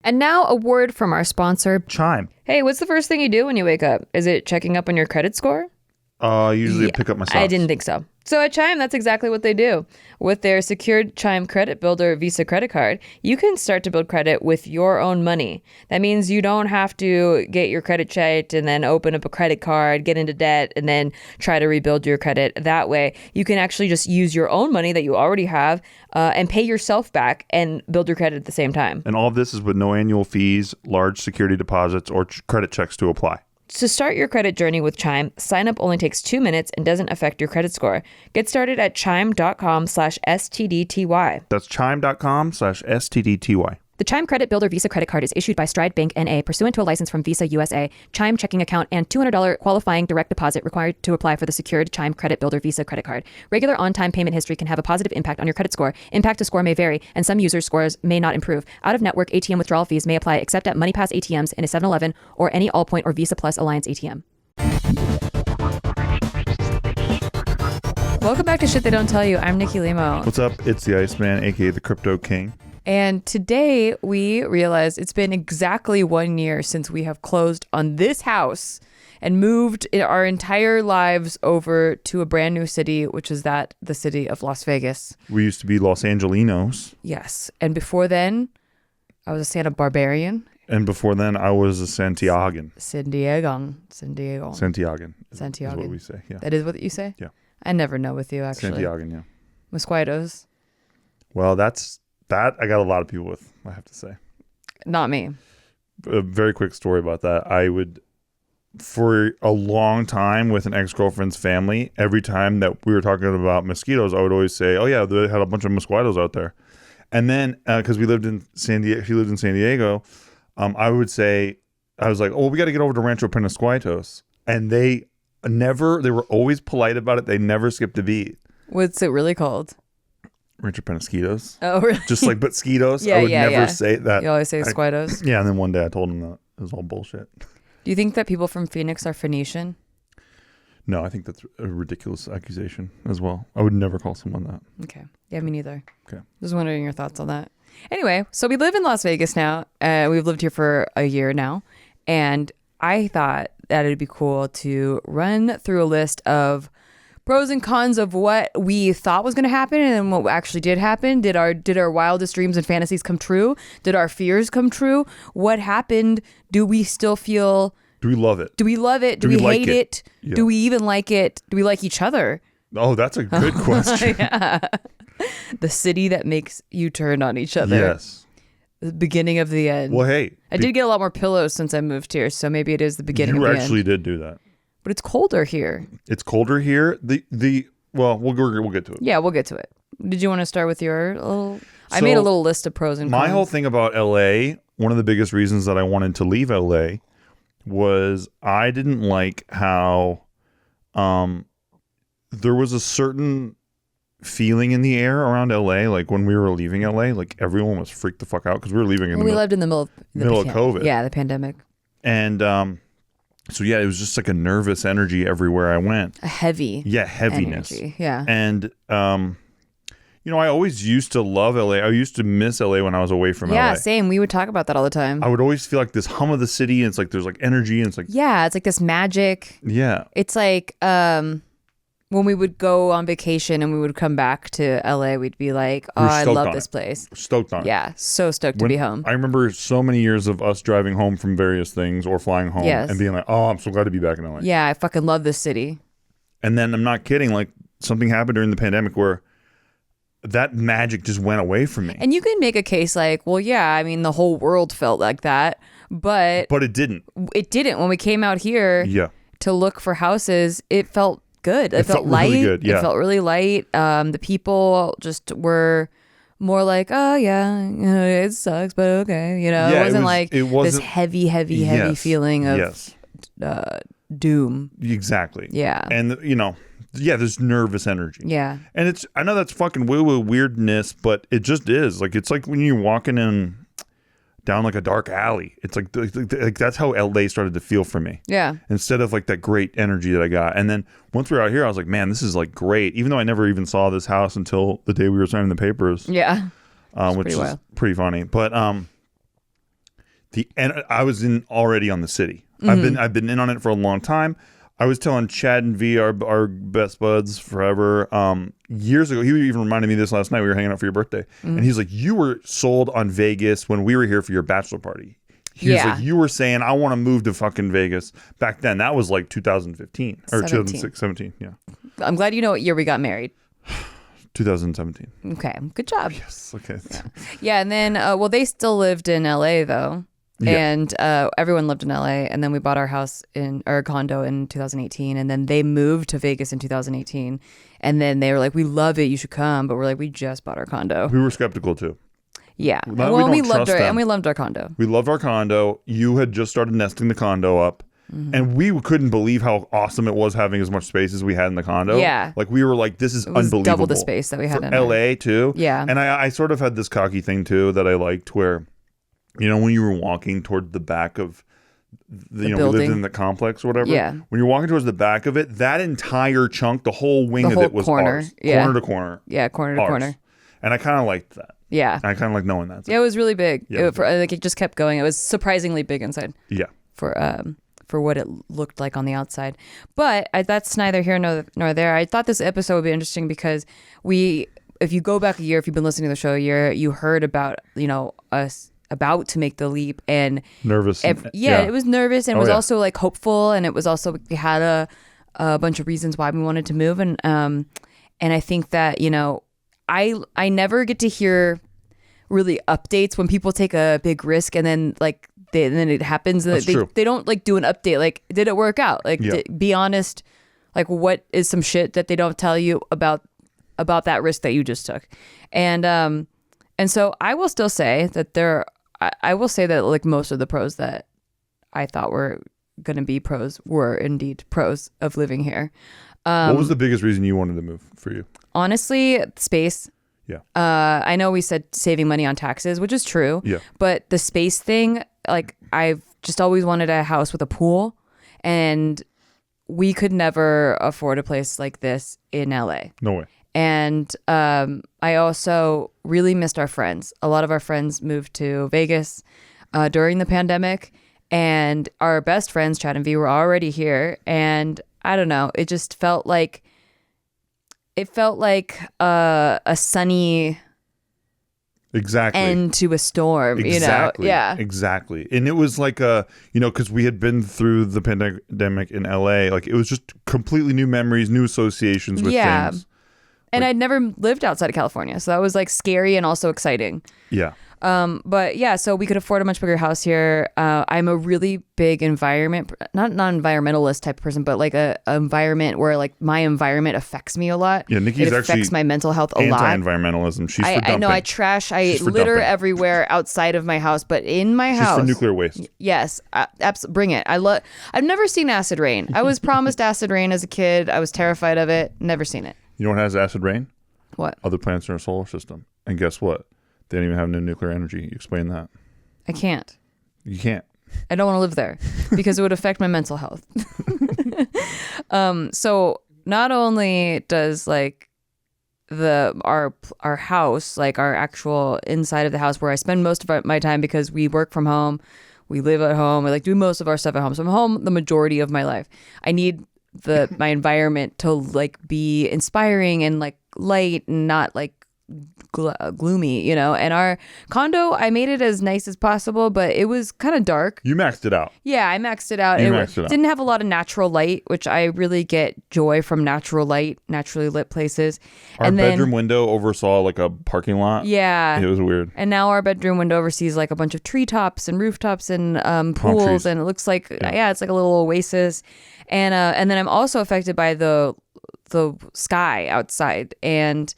And now a word from our sponsor, Chime. Hey, what's the first thing you do when you wake up? Is it checking up on your credit score? Usually pick up my socks. I didn't think so. So at Chime, that's exactly what they do. With their secured Chime Credit Builder Visa credit card, you can start to build credit with your own money. That means you don't have to get your credit checked and then open up a credit card, get into debt, and then try to rebuild your credit that way. You can actually just use your own money that you already have and pay yourself back and build your credit at the same time. And all of this is with no annual fees, large security deposits, or credit checks to apply. To start your credit journey with Chime, sign up only takes 2 minutes and doesn't affect your credit score. Get started at chime.com/STDTY. That's chime.com/STDTY. The Chime Credit Builder Visa credit card is issued by Stride Bank N.A. pursuant to a license from Visa USA. Chime checking account and $200 qualifying direct deposit required to apply for the secured Chime Credit Builder Visa credit card. Regular on-time payment history can have a positive impact on your credit score. Impact to score may vary, and some users' scores may not improve. Out-of-network ATM withdrawal fees may apply except at MoneyPass ATMs in a 7-Eleven or any Allpoint or Visa Plus Alliance ATM. Welcome back to Shit They Don't Tell You. I'm Nikki Limo. What's up? It's the Iceman, aka the Crypto King. And today we realized it's been exactly 1 year since we have closed on this house and moved our entire lives over to a brand new city, which is the city of Las Vegas. We used to be Los Angelinos. Yes. And before then, I was a Santa Barbarian. And before then, I was a Santiagan. Santiagan. Santiagan. Is what we say, yeah. That is what you say? Yeah. I never know with you, actually. Santiagan, yeah. Mosquitos. Well, that I got a lot of people with, I have to say. Not me. A very quick story about that. I would, for a long time with an ex-girlfriend's family, every time that we were talking about mosquitoes, I would always say, oh yeah, they had a bunch of mosquitoes out there. And then, because she lived in San Diego, I would say, I was like, oh, we got to get over to Rancho Penasquitos. And they were always polite about it. They never skipped a beat. What's it really called? Rancho Penasquitos. Oh, really? Just like, but skeetos. Yeah, I would never say that. You always say squitos. Yeah, and then one day I told him that it was all bullshit. Do you think that people from Phoenix are Phoenician? No, I think that's a ridiculous accusation as well. I would never call someone that. Okay. Yeah, me neither. Okay. Just wondering your thoughts on that. Anyway, so we live in Las Vegas now. We've lived here for a year now. And I thought that it'd be cool to run through a list of pros and cons of what we thought was going to happen and what actually did happen. Did our wildest dreams and fantasies come true? Did our fears come true? What happened? Do we still feel... Do we love it? Do we love it? Do we hate it? Yeah. Do we even like it? Do we like each other? Oh, that's a good question. Yeah. The city that makes you turn on each other. Yes. The beginning of the end. Well, hey. I did get a lot more pillows since I moved here, so maybe it is the beginning of the end. You actually did do that. But it's colder here. It's colder here. Well, we'll get to it. Yeah, we'll get to it. Did you want to start with your little... I made a little list of pros and cons. My whole thing about LA, one of the biggest reasons that I wanted to leave LA was I didn't like how there was a certain feeling in the air around LA. Like when we were leaving LA, like everyone was freaked the fuck out because we were leaving in we lived in the middle of COVID. Yeah, the pandemic. And so yeah, it was just like a nervous energy everywhere I went. A heavy. Yeah, heaviness. Energy. Yeah. And I always used to love LA. I used to miss LA when I was away from LA. Yeah, same. We would talk about that all the time. I would always feel like this hum of the city, and it's like there's like energy, and it's like it's like this magic. Yeah. It's like when we would go on vacation and we would come back to LA, we'd be like, oh, I love this place. Stoked on it. Yeah, so stoked to be home. I remember so many years of us driving home from various things or flying home and being like, oh, I'm so glad to be back in LA. Yeah, I fucking love this city. And then I'm not kidding, like something happened during the pandemic where that magic just went away from me. And you can make a case like, well, yeah, I mean, the whole world felt like that, but it didn't. It didn't. When we came out here to look for houses, it felt good. It felt light. Really good. Yeah. It felt really light. The people just were more like, oh yeah, it sucks, but okay. It wasn't this heavy feeling of doom. Exactly. Yeah. And there's nervous energy. Yeah. And I know that's fucking woo-woo weirdness, but it just is. Like, it's like when you're walking down like a dark alley. It's like that's how LA started to feel for me. Yeah. Instead of like that great energy that I got. And then once we were out here, I was like, man, this is like great. Even though I never even saw this house until the day we were signing the papers. Yeah. Which is pretty funny. But And I was already on the city. I've been in on it for a long time. I was telling Chad and V, our best buds forever, years ago. He even reminded me of this last night. We were hanging out for your birthday, and he's like, "You were sold on Vegas when we were here for your bachelor party." He was like, "You were saying I want to move to fucking Vegas back then." That was like 2015 or 2006, 17. Yeah. I'm glad you know what year we got married. 2017. Okay, good job. Yes. Okay. Yeah, and then well, they still lived in LA though. Yeah. And everyone lived in LA, and then we bought our house our condo in 2018, and then they moved to Vegas in 2018, and then they were like, "We love it, you should come," but we're like, "We just bought our condo." We were skeptical too. Yeah, Well, we loved our condo. We loved our condo. You had just started nesting the condo up. And we couldn't believe how awesome it was having as much space as we had in the condo. Yeah. Like we were like, this is unbelievable. Double the space that we had for in LA too. Yeah. And I sort of had this cocky thing too that I liked where, you know, when you were walking toward the back of we lived in the complex or whatever. Yeah. When you're walking towards the back of it, that entire chunk, the whole wing of it was corner. ours. Yeah. Corner to corner. Yeah, corner to ours. corner. And I kind of liked that. Yeah. I kind of like knowing that. Yeah, it was really big. Yeah. It just kept going. It was surprisingly big inside. Yeah. For what it looked like on the outside. But that's neither here nor there. I thought this episode would be interesting because if you go back a year, if you've been listening to the show a year, you heard about, you know, us about to make the leap and nervous. It was nervous and it was also like hopeful, and it was also, we had a bunch of reasons why we wanted to move. And I think that, you know, I never get to hear really updates when people take a big risk and then like, and then it happens. They don't like do an update. Like, did it work out? Like, be honest. Like, what is some shit that they don't tell you about that risk that you just took? And so I will still say that I will say that like most of the pros that I thought were going to be pros were indeed pros of living here. What was the biggest reason you wanted to move for you? Honestly, space. Yeah. I know we said saving money on taxes, which is true. Yeah. But the space thing, like, I've just always wanted a house with a pool, and we could never afford a place like this in LA. No way. And I also really missed our friends. A lot of our friends moved to Vegas during the pandemic, and our best friends, Chad and V, were already here. And I don't know, it just felt like a sunny end to a storm, exactly. You know? Yeah. Exactly. And it was like because we had been through the pandemic in LA, like it was just completely new memories, new associations with things. And I'd never lived outside of California, so that was like scary and also exciting. Yeah. But yeah, so we could afford a much bigger house here. I'm a really big not environmentalist type of person, but like a environment where like my environment affects me a lot. Yeah, Nikki's it affects actually my mental health a lot. Anti-environmentalism. She's for dumping. I know I litter dumping. everywhere outside of my house, but in my house. She's for nuclear waste. Yes, bring it. I've never seen acid rain. I was promised acid rain as a kid. I was terrified of it. Never seen it. You know what has acid rain? What? Other planets in our solar system. And guess what? They don't even have no nuclear energy. You explain that. I can't. You can't. I don't want to live there because it would affect my mental health. So not only does like our house, like our actual inside of the house where I spend most of my time because we work from home, we live at home, we like do most of our stuff at home. So I'm home the majority of my life. I need my environment to like be inspiring and like light and not like gloomy, you know. And our condo, I made it as nice as possible, but it was kind of dark. You maxed it out. Yeah, I maxed it out. It didn't have a lot of natural light, which I really get joy from natural light, naturally lit places. Our bedroom window oversaw like a parking lot. Yeah. It was weird. And now our bedroom window oversees like a bunch of treetops and rooftops and pools, and it looks like it's like a little oasis. And then I'm also affected by the sky outside, and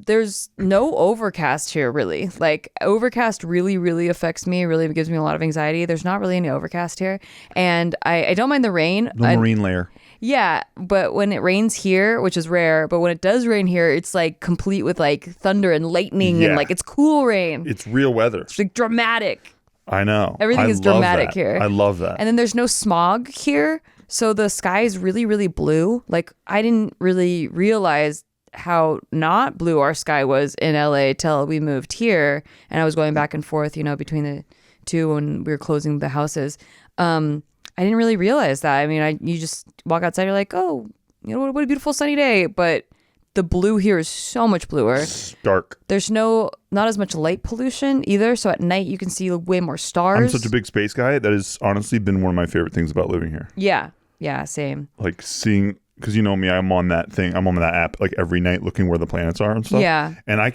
there's no overcast here, really. Like, overcast really, really affects me, really gives me a lot of anxiety. There's not really any overcast here. And I don't mind the rain. No marine layer. Yeah, but when it rains here, which is rare, but when it does rain here, it's like complete with like thunder and lightning and like it's cool rain. It's real weather. It's like dramatic. I know. Everything is dramatic here. I love that. And then there's no smog here. So the sky is really, really blue. Like, I didn't really realize how not blue our sky was in LA till we moved here. And I was going back and forth, you know, between the too when we were closing the houses. I didn't really realize that. I mean, you just walk outside, you're like, oh, you know what a beautiful sunny day. But the blue here is so much bluer. Dark. There's not as much light pollution either. So at night you can see way more stars. I'm such a big space guy. That has honestly been one of my favorite things about living here. Yeah. Yeah. Same. Like seeing, because you know me, I'm on that thing. I'm on that app like every night looking where the planets are and stuff. Yeah. And I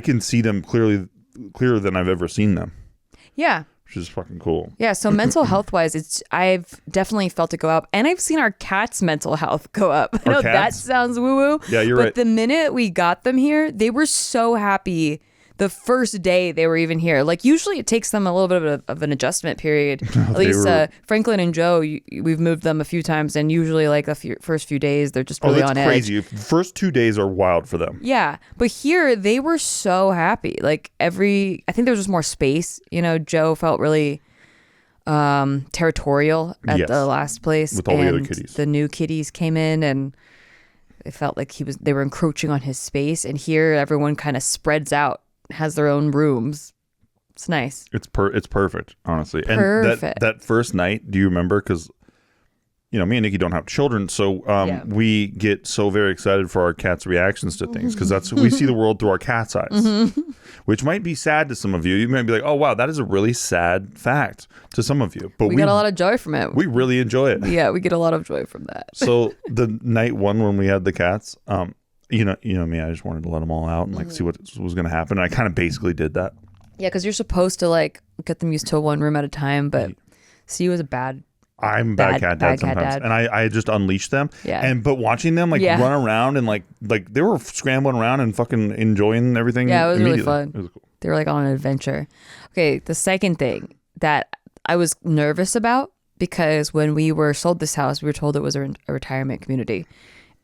can see them clearer than I've ever seen them. Yeah. Which is fucking cool. Yeah, so mental health wise, I've definitely felt it go up, and I've seen our cats' mental health go up. I know that sounds woo woo. Yeah, you're right. But the minute we got them here, they were so happy. The first day they were even here, like usually it takes them a little bit of an adjustment period. At least Franklin and Joe, we've moved them a few times, and usually like the first few days they're just really on edge. Crazy. The first 2 days are wild for them. Yeah, but here they were so happy. Like I think there was just more space. You know, Joe felt really territorial at the last place with all the other kitties. The new kitties came in and it felt like they were encroaching on his space. And here everyone kind of spreads out, has their own rooms. It's nice. It's perfect, honestly. Perfect. And that first night, do you remember? Because you know, me and Nikki don't have children, so we get so very excited for our cats' reactions to things because we see the world through our cat's eyes, which might be sad to some of you. You might be like, "Oh, wow, that is a really sad fact" to some of you, but we get a lot of joy from it. We really enjoy it. Yeah, we get a lot of joy from that. So the night one when we had the cats, you know me, I just wanted to let them all out and like see what was going to happen. And I kind of basically did that. Yeah, because you're supposed to like get them used to one room at a time, but see you as a bad. I'm a bad cat dad sometimes, and I just unleashed them. Yeah. But watching them like run around and like they were scrambling around and fucking enjoying everything. Yeah, it was really fun. It was cool. They were like on an adventure. Okay, the second thing that I was nervous about, because when we were sold this house, we were told it was a retirement community,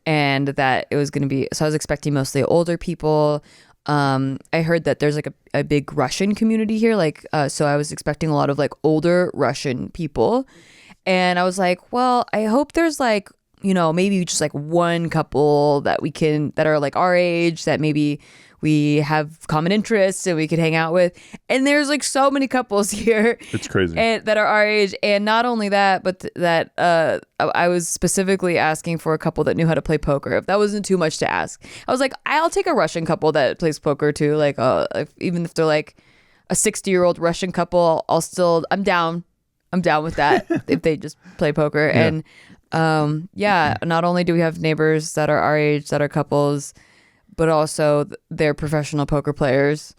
and that it was going to be. So I was expecting mostly older people. I heard that there's like a big Russian community here, so I was expecting a lot of like older Russian people. And I was like, well, I hope there's like, you know, maybe just like one couple that are like our age, that maybe we have common interests and we could hang out with. And there's like so many couples here. It's crazy. And that are our age. And not only that, but that I was specifically asking for a couple that knew how to play poker. If that wasn't too much to ask, I was like, I'll take a Russian couple that plays poker too. Like, even if they're like a 60-year-old Russian couple, I'm down. I'm down with that if they just play poker. Yeah. And not only do we have neighbors that are our age that are couples, but also they're professional poker players,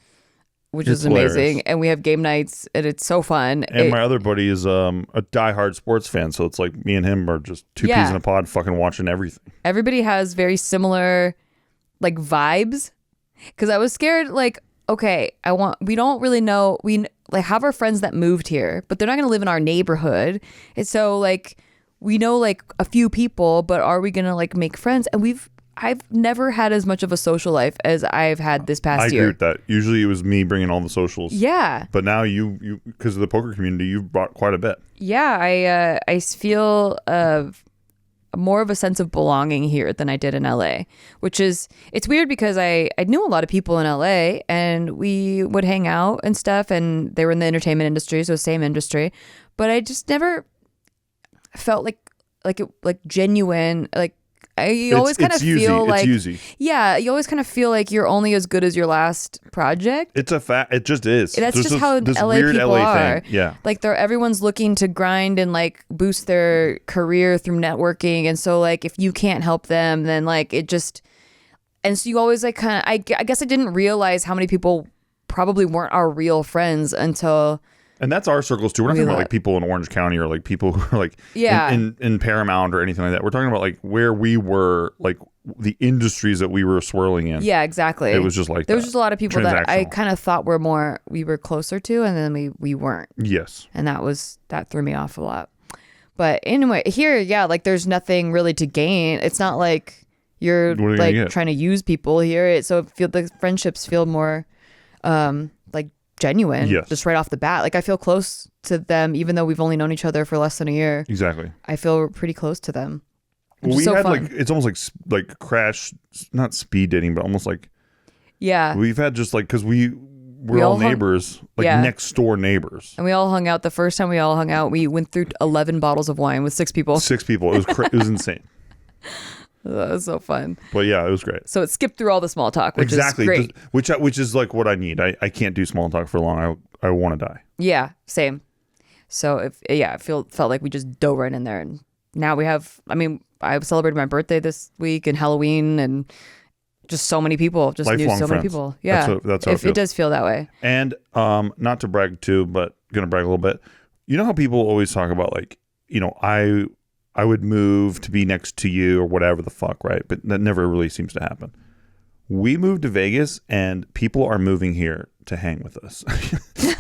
which is amazing. Hilarious. And we have game nights and it's so fun. And my other buddy is a diehard sports fan, so it's like me and him are just two peas in a pod fucking watching everything. Everybody has very similar like vibes, because I was scared like, okay, we don't really know, we like have our friends that moved here, but they're not going to live in our neighborhood. And so like, we know like a few people, but are we going to like make friends? And I've never had as much of a social life as I've had this past year. I agree with that. Usually it was me bringing all the socials. Yeah. But now you because of the poker community, you've brought quite a bit. Yeah. I feel more of a sense of belonging here than I did in LA, it's weird because I knew a lot of people in LA and we would hang out and stuff, and they were in the entertainment industry, so same industry, but I just never felt like genuine, like you always kind of feel like you always kind of feel like you're only as good as your last project. It's a fact. It just is. That's just how LA people are. Thing. Yeah, like everyone's looking to grind and like boost their career through networking, and so like if you can't help them, then like it just, and so you always like kind of. I guess I didn't realize how many people probably weren't our real friends until. And that's our circles too. We're not talking about like people in Orange County or like people who are like in Paramount or anything like that. We're talking about like where we were, like the industries that we were swirling in. Yeah, exactly. It was just like there was just a lot of people that I kind of thought we were closer to, and then we weren't. Yes. And that threw me off a lot. But anyway, here, like there's nothing really to gain. It's not like you're like trying to use people here. So the friendships feel more like genuine, just right off the bat. Like I feel close to them even though we've only known each other for less than a year. Exactly. I feel pretty close to them. Well, we had fun. Like it's almost like crash, not speed dating, but almost like we've had just like, because we're all neighbors, like next door neighbors. And we all hung out. The first time we all hung out, we went through 11 bottles of wine with 6 people. 6 people. It was it was insane. That was so fun. But yeah, it was great. So it skipped through all the small talk, which is great. Which is like what I need. I can't do small talk for long. I want to die. Yeah, same. So it felt like we just dove right in there, and now we have. I mean, I celebrated my birthday this week and Halloween, and just so many people. Just Lifelong knew so many friends. people. Yeah, that's how it does feel that way. And not to brag too, but gonna brag a little bit. You know how people always talk about like, you know, I would move to be next to you or whatever the fuck, right? But that never really seems to happen. We moved to Vegas and people are moving here to hang with us. You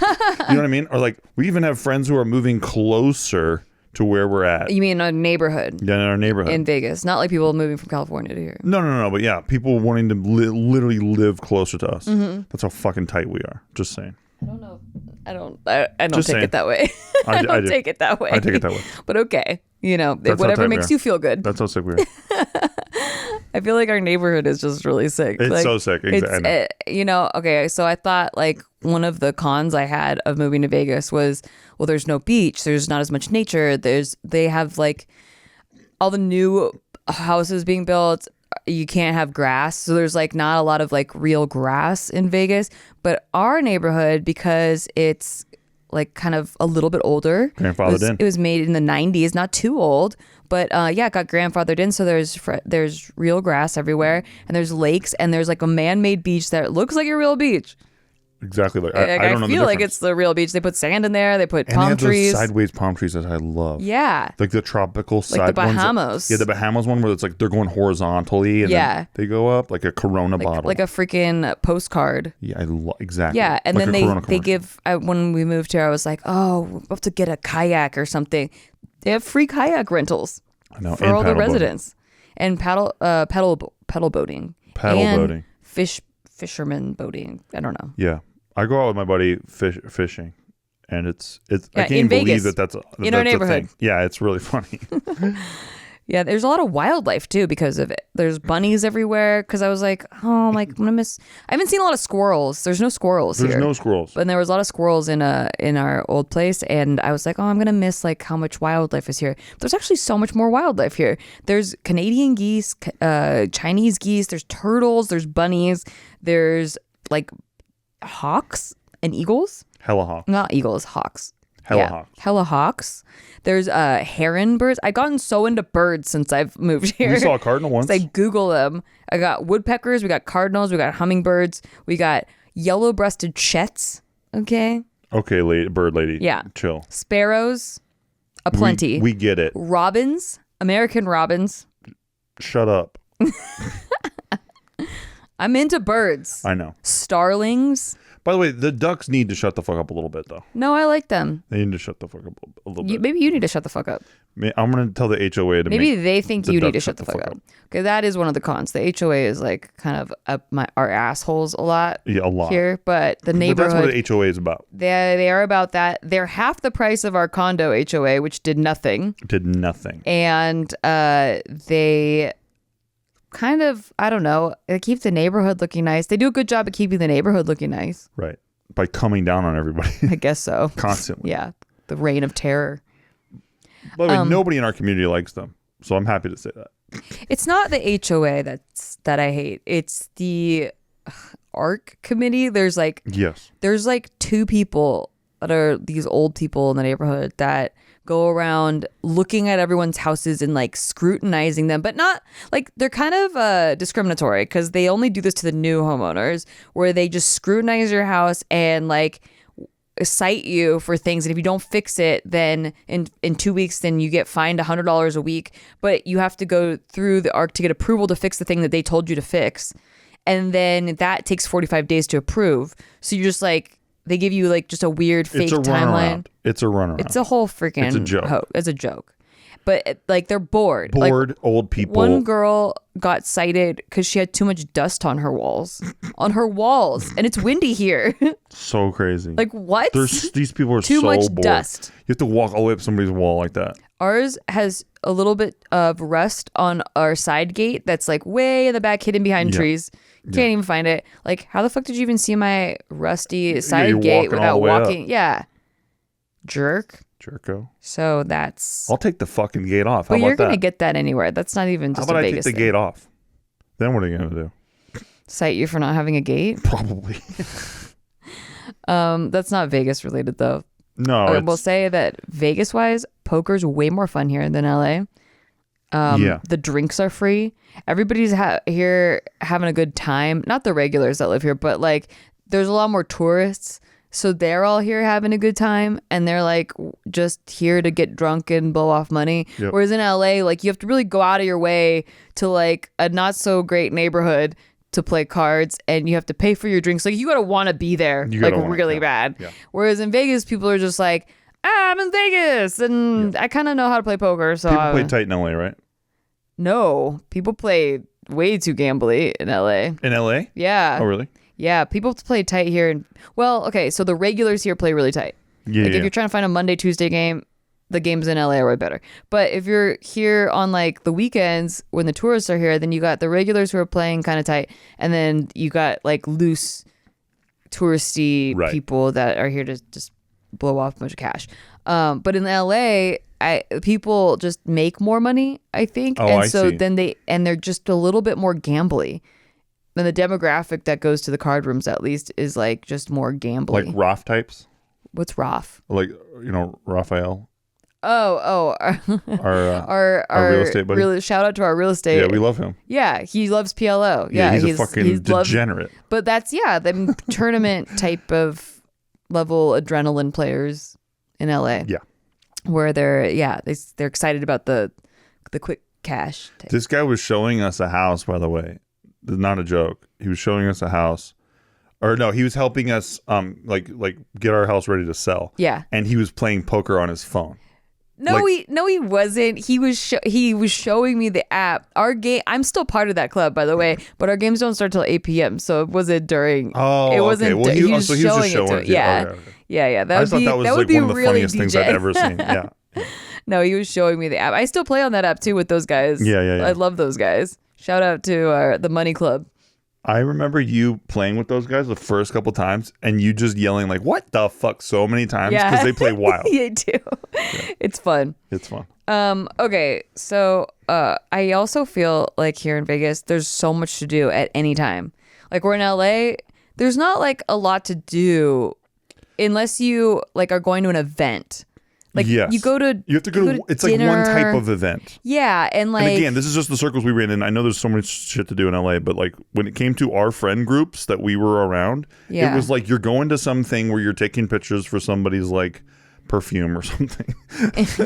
know what I mean? Or like we even have friends who are moving closer to where we're at. You mean a neighborhood? Yeah, in our neighborhood. In Vegas. Not like people moving from California to here. No. But yeah, people wanting to literally live closer to us. Mm-hmm. That's how fucking tight we are. Just saying. I don't know. I don't take it that way. I don't take it that way. I take it that way. But okay. You know, whatever makes you feel good. That's how sick we are. I feel like our neighborhood is just really sick. It's like, so sick. Exactly. You know, okay, so I thought like one of the cons I had of moving to Vegas was, well, there's no beach. There's not as much nature. They have like all the new houses being built. You can't have grass. So there's like not a lot of like real grass in Vegas. But our neighborhood, because it's like kind of a little bit older. Grandfathered in. It was made in the 90s, not too old, but it got grandfathered in. So there's real grass everywhere, and there's lakes, and there's like a man-made beach that looks like a real beach. Exactly. Like, I don't know. I feel like it's the real beach. They put sand in there. They put palm trees. And they have those sideways palm trees that I love. Yeah. Like the tropical side like the Bahamas. Ones the Bahamas one where it's like they're going horizontally and then they go up like a Corona bottle. Like a freaking postcard. Yeah, exactly. Yeah, and like then they give, when we moved here, I was like, oh, we're about to get a kayak or something. They have free kayak rentals for all the residents. And pedal boating. Boating. Fisherman boating. I don't know. Yeah. I go out with my buddy fishing, and it's I can't in believe Vegas, that's in our neighborhood. Yeah, it's really funny. Yeah, there's a lot of wildlife too because of it. There's bunnies everywhere. Because I was like, oh, I'm gonna miss. I haven't seen a lot of squirrels. There's no squirrels here. There's no squirrels. But there was a lot of squirrels in our old place, and I was like, oh, I'm gonna miss like how much wildlife is here. But there's actually so much more wildlife here. There's Canadian geese, Chinese geese. There's turtles. There's bunnies. There's like hawks and eagles. Hella hawks. Not eagles, hawks. Hawks. Hella hawks. There's heron birds. I've gotten so into birds since I've moved here. We saw a cardinal once. I Google them. I got woodpeckers. We got cardinals. We got hummingbirds. We got yellow-breasted chets. Okay, bird lady. Yeah. Chill. Sparrows. Aplenty. We get it. Robins. American robins. Shut up. I'm into birds. I know. Starlings. By the way, the ducks need to shut the fuck up a little bit, though. No, I like them. They need to shut the fuck up a little bit. Maybe you need to shut the fuck up. I'm going to tell the HOA to maybe they think you need to shut the fuck up. Okay, that is one of the cons. The HOA is like kind of up our assholes a lot. Yeah, a lot. Here, but the neighborhood. But that's what the HOA is about. They are about that. They're half the price of our condo HOA, which did nothing. And they kind of, I don't know, they keep the neighborhood looking nice. They do a good job of keeping the neighborhood looking nice. Right. By coming down on everybody. I guess so. Constantly. Yeah. The reign of terror. By the way, nobody in our community likes them. So I'm happy to say that. It's not the HOA that I hate. It's the ARC committee. There's like 2 people that are these old people in the neighborhood that go around looking at everyone's houses and like scrutinizing them, but not like, they're kind of discriminatory because they only do this to the new homeowners, where they just scrutinize your house and like cite you for things, and if you don't fix it, then in 2 weeks then you get fined $100 a week, but you have to go through the ARC to get approval to fix the thing that they told you to fix, and then that takes 45 days to approve. So you're just like, they give you like just a weird fake timeline. It's a runaround. It's a whole freaking It's a joke. It's a joke. But like, they're bored. Old people. One girl got cited because she had too much dust on her walls. And it's windy here. So crazy. Like, what? These people are too so much bored. dust. You have to walk all the way up somebody's wall like that. Ours has a little bit of rust on our side gate that's like way in the back, hidden behind trees. Can't even find it. Like, how the fuck did you even see my rusty you're side gate walking all without the way up. walking? Yeah. Jerk. Jerko. So that's. I'll take the fucking gate off. How But about you're that? going to get that anywhere. That's not even How just about a I take Vegas the thing. gate off? Then what are you gonna do? Cite you for not having a gate? Probably. That's not Vegas related though. No. I will say that Vegas wise, poker's way more fun here than LA. Yeah. The drinks are free. Everybody's here having a good time. Not the regulars that live here, but like there's a lot more tourists. So they're all here having a good time and they're like just here to get drunk and blow off money. Yep. Whereas in LA, like you have to really go out of your way to like a not so great neighborhood to play cards and you have to pay for your drinks. Like you gotta want to be there You like gotta want it, really yeah. bad. Yeah. Whereas in Vegas, people are just like, I'm in Vegas and I kind of know how to play poker. So People play tight in LA, right? no, people play way too gambly in LA. In LA? Yeah. Oh, really? Yeah, people play tight here. And well, okay, so the regulars here play really tight. Yeah. Like yeah. if you're trying to find a Monday, Tuesday game, the games in LA are way better. But if you're here on like the weekends when the tourists are here, then you got the regulars who are playing kind of tight, and then you got like loose touristy Right. people that are here to just blow off a bunch of cash. But in LA, people just make more money, I think, Oh, and I so see. then they're just a little bit more gambly. And the demographic that goes to the card rooms, at least, is like just more gambly. Like Roth types? What's Roth? Like, Raphael? Oh, Our our real estate buddy? shout out to our real estate. Yeah, we love him. Yeah, he loves PLO. Yeah, he's a fucking degenerate. But that's the tournament type of level adrenaline players in LA. Yeah. Where they're excited about the quick cash. Type. This guy was showing us a house, by the way. Not a joke. He was showing us a house. Or no, he was helping us like get our house ready to sell. Yeah. And he was playing poker on his phone. No, he wasn't. He was showing me the app. Our game. I'm still part of that club, by the way. But our games don't start till 8 p.m. So it wasn't during. Oh, it wasn't. okay. Well, he was so he was just showing it to you. Yeah, Okay, okay. yeah. I just thought that was like be one of the really funniest things I've DJ. ever seen. Yeah. No, he was showing me the app. I still play on that app too with those guys. Yeah. I love those guys. Shout out to the Money Club. I remember you playing with those guys the first couple times and you just yelling like, what the fuck, so many times because they play wild. They do. It's fun. It's fun. Okay, so I also feel like here in Vegas, there's so much to do at any time. Like we're in LA, there's not like a lot to do unless you like are going to an event. Like Yes. you have to go to it's dinner. like one type of event. Yeah, and like And again, this is just the circles we ran in. I know there's so much shit to do in LA, but like when it came to our friend groups that we were around, Yeah. it was like you're going to something where you're taking pictures for somebody's like perfume or something.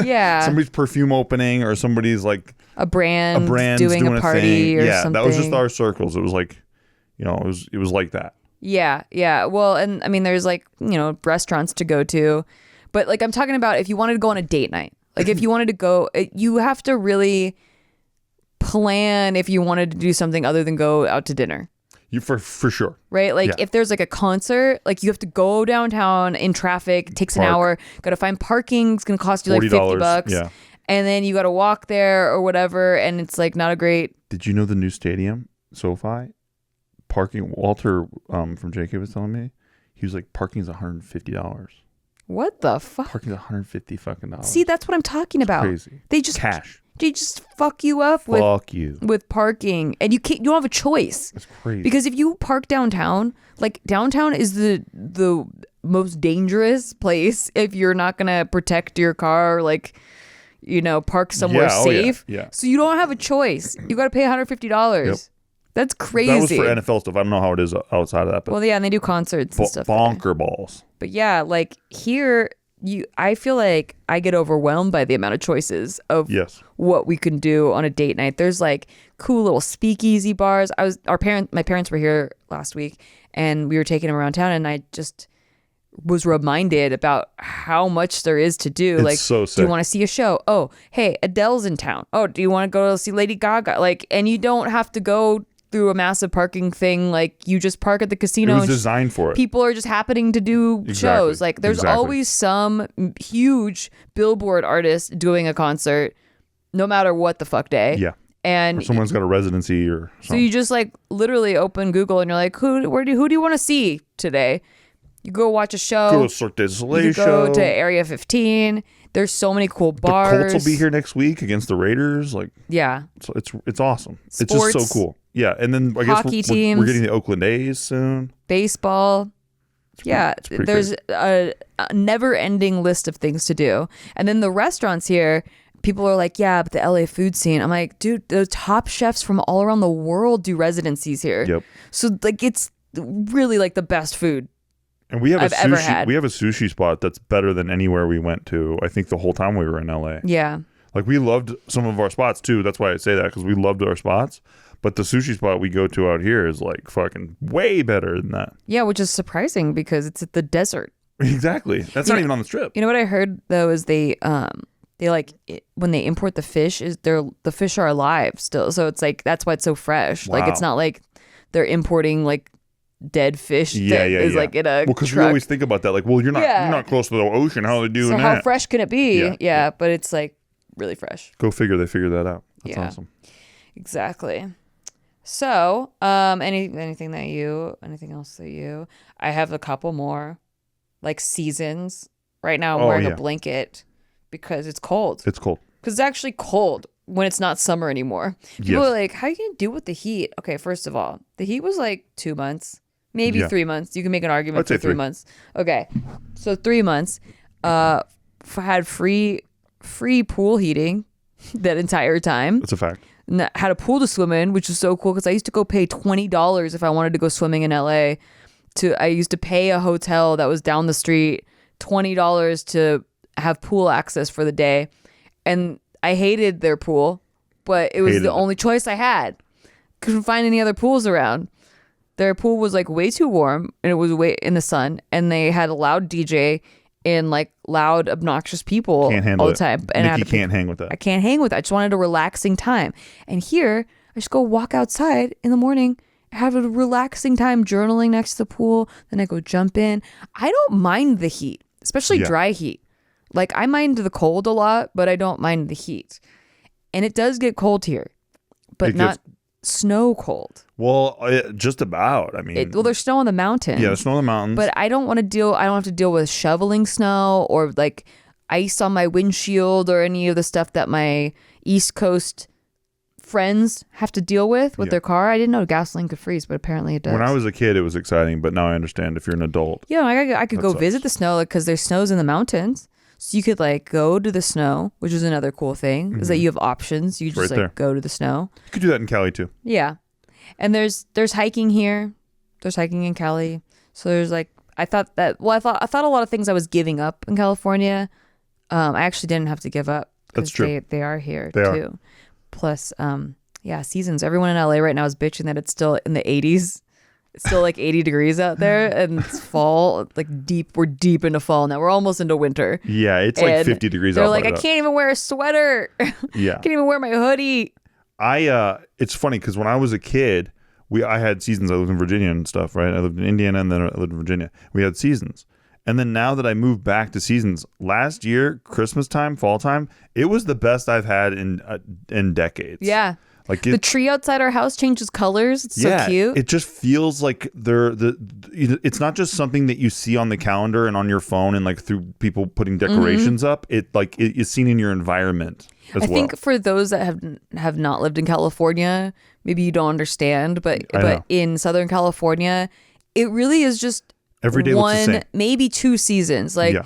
yeah, Somebody's perfume opening or somebody's like a brand doing a party thing. or Yeah, something. that was just our circles. It was like, it was like that. Yeah. Well, and I mean, there's like, restaurants to go to. But like, I'm talking about if you wanted to go on a date night, like if you wanted to go, you have to really plan if you wanted to do something other than go out to dinner. You for sure. Right? Like Yeah. if there's like a concert, like you have to go downtown in traffic, it takes an Park. hour, got to find parking. It's going to cost you like $40. $50. Yeah. And then you got to walk there or whatever. And it's like not a great. Did you know the new stadium, SoFi? Parking, Walter from JK was telling me, he was like, parking's $150. What the fuck? Parking's $150 fucking dollars. See, that's what I'm talking about. Crazy. They just Cash. They just fuck you up with Fuck you. with parking, and you don't have a choice. It's crazy. Because if you park downtown, like downtown is the most dangerous place if you're not gonna protect your car, like park somewhere Yeah, safe. yeah. So you don't have a choice. You got to pay $150. Yep. That's crazy. That was for NFL stuff. I don't know how it is outside of that, but Well, yeah, and they do concerts and stuff. there. bonker balls. But yeah, like here, I feel like I get overwhelmed by the amount of choices of Yes. what we can do on a date night. There's like cool little speakeasy bars. My parents were here last week and we were taking them around town, and I just was reminded about how much there is to do. It's like, so do you sick. want to see a show? Oh, hey, Adele's in town. Oh, do you want to go see Lady Gaga? Like, and you don't have to go through a massive parking thing. Like, you just park at the It casino. was and designed for it. people are just happening to do Exactly. shows. Like, there's Exactly. always some huge billboard artist doing a concert, no matter what the fuck day. Yeah. And someone's got a residency or something. So you just like literally open Google and you're like, who do you want to see today? You go watch a show. Go to Cirque du Soleil you show. go to Area 15. There's so many cool bars. The Colts will be here next week against the Raiders. Like, yeah, so it's awesome. Sports, it's just so cool. Yeah, and then I guess hockey teams. we're getting the Oakland A's soon. Baseball. There's a never-ending list of things to do. And then the restaurants here, people are like, yeah, but the LA food scene. I'm like, dude, the top chefs from all around the world do residencies here. Yep. So like, it's really like the best food. And we have I've ever had. We have a sushi spot that's better than anywhere we went to. I think the whole time we were in LA. Yeah. Like we loved some of our spots too. That's why I say that, because we loved our spots. But the sushi spot we go to out here is like fucking way better than that. Yeah, which is surprising because it's at the desert. Exactly. That's not even on the strip. You know what I heard though is they like when they import the fish the fish are alive still. So it's like that's why it's so fresh. Wow. Like it's not like they're importing like dead fish like in a because truck. we always think about that. Like, well, you're not close to the ocean. How are they doing so that? how fresh can it be? Yeah. Yeah, but it's like really fresh. Go figure. They figured that out. That's awesome. Exactly. So, anything else that you? I have a couple more, like seasons. Right now, I'm wearing a blanket because it's cold. It's cold. Because it's actually cold when it's not summer anymore. People are like, how are you going to deal with the heat? Okay, first of all, the heat was like 2 months, maybe 3 months. You can make an argument for 3 months. Okay, so 3 months. Had free pool heating that entire time. That's a fact. Had a pool to swim in, which is so cool because I used to go pay $20 if I wanted to go swimming in LA. I used to pay a hotel that was down the street $20 to have pool access for the day. And I hated their pool, but it was the only choice I had. Couldn't find any other pools around. Their pool was like way too warm and it was way in the sun, and they had a loud DJ and like loud, obnoxious people all the time. And Nikki can't hang with that. I can't hang with that. I just wanted a relaxing time. And here, I just go walk outside in the morning, have a relaxing time journaling next to the pool. Then I go jump in. I don't mind the heat, especially dry heat. Like I mind the cold a lot, but I don't mind the heat. And it does get cold here, but not snow cold. Well, just about. I mean, there's snow on the mountains. Yeah, there's snow on the mountains. But I don't have to deal with shoveling snow or like ice on my windshield or any of the stuff that my East Coast friends have to deal with their car. I didn't know gasoline could freeze, but apparently it does. When I was a kid, it was exciting, but now I understand if you're an adult. Yeah, I could go visit the snow because there's snows in the mountains. So you could like go to the snow, which is another cool thing, is that you have options. You just go to the snow. You could do that in Cali too. Yeah. And there's hiking here. There's hiking in Cali. So there's like, I thought a lot of things I was giving up in California, I actually didn't have to give up. That's true. They are here too. Plus, seasons. Everyone in LA right now is bitching that it's still in the 80s. It's still like 80 degrees out there, and it's fall. Like we're deep into fall now. We're almost into winter. Yeah, it's like 50 degrees out. They're like, I can't even wear a sweater. Yeah, can't even wear my hoodie. It's funny because when I was a kid, I had seasons. I lived in Virginia and stuff, right? I lived in Indiana and then I lived in Virginia. We had seasons. And then now that I moved back to seasons, last year, Christmas time, fall time, it was the best I've had in decades. Yeah. Like the tree outside our house changes colors. It's so cute. It just feels like it's not just something that you see on the calendar and on your phone and like through people putting decorations up. It is seen in your environment as well. I think for those that have not lived in California, maybe you don't understand, but in Southern California, it really is just every day looks the same. Maybe 2 seasons. Like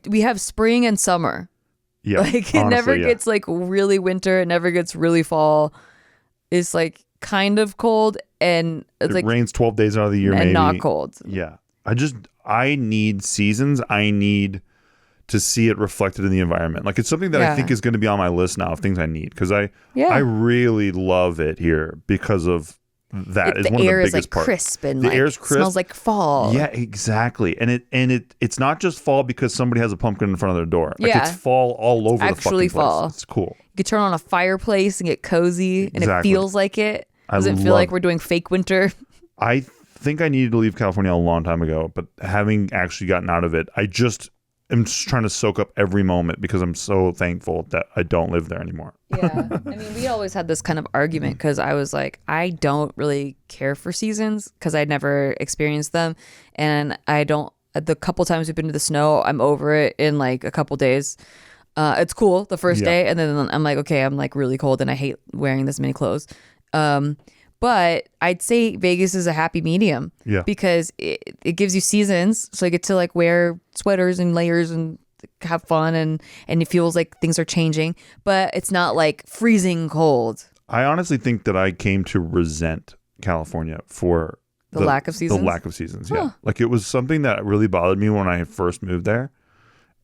we have spring and summer. Yeah, like it never gets like really winter. It never gets really fall. It's like kind of cold, and it like rains 12 days out of the year, and maybe not cold. Yeah, I need seasons. I need to see it reflected in the environment. Like it's something that I think is going to be on my list now of things I need because I really love it here because of that. Is one of the biggest parts. The air is like crisp and the air's crisp. Smells like fall. Yeah, exactly. And it's not just fall because somebody has a pumpkin in front of their door. Like it's fall all over the fucking fall. place. It's cool. You could turn on a fireplace and get cozy, and it feels like it. Doesn't feel like we're doing fake winter. I think I needed to leave California a long time ago, but having actually gotten out of it, am just trying to soak up every moment because I'm so thankful that I don't live there anymore. Yeah. I mean, we always had this kind of argument because I was like, I don't really care for seasons because I'd never experienced them. And I don't, the couple times we've been to the snow, I'm over it in like a couple days. It's cool the first day. And then I'm like, okay, I'm like really cold and I hate wearing this many clothes. But I'd say Vegas is a happy medium because it gives you seasons. So I get to like wear sweaters and layers and have fun and it feels like things are changing, but it's not like freezing cold. I honestly think that I came to resent California for the lack of seasons. The lack of seasons, yeah. Like it was something that really bothered me when I first moved there.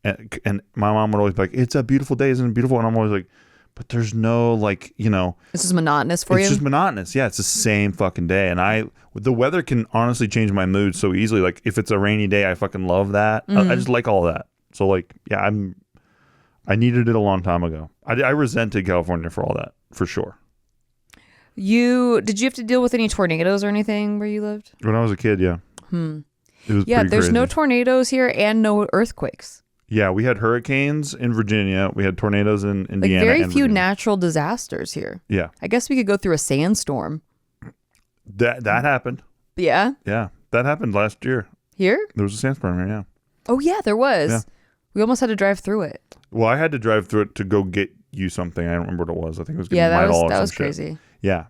And my mom would always be like, it's a beautiful day, isn't it beautiful? And I'm always like, but there's no like, This is monotonous for you? It's just monotonous. Yeah, it's the same fucking day. And the weather can honestly change my mood so easily. Like if it's a rainy day, I fucking love that. I just like all that. So like, yeah, I needed it a long time ago. I resented California for all that, for sure. Did you have to deal with any tornadoes or anything where you lived? When I was a kid, yeah. It was there's crazy. no tornadoes here and no earthquakes. Yeah, we had hurricanes in Virginia. We had tornadoes in Indiana. Like very few Virginia. natural disasters here. Yeah. I guess we could go through a sandstorm. That happened. Yeah. Yeah, that happened last year. Here? There was a sandstorm here, yeah. Oh, yeah, there was. Yeah. We almost had to drive through it. Well, I had to drive through it to go get you something. I don't remember what it was. I think it was getting that was crazy. Shit. Yeah.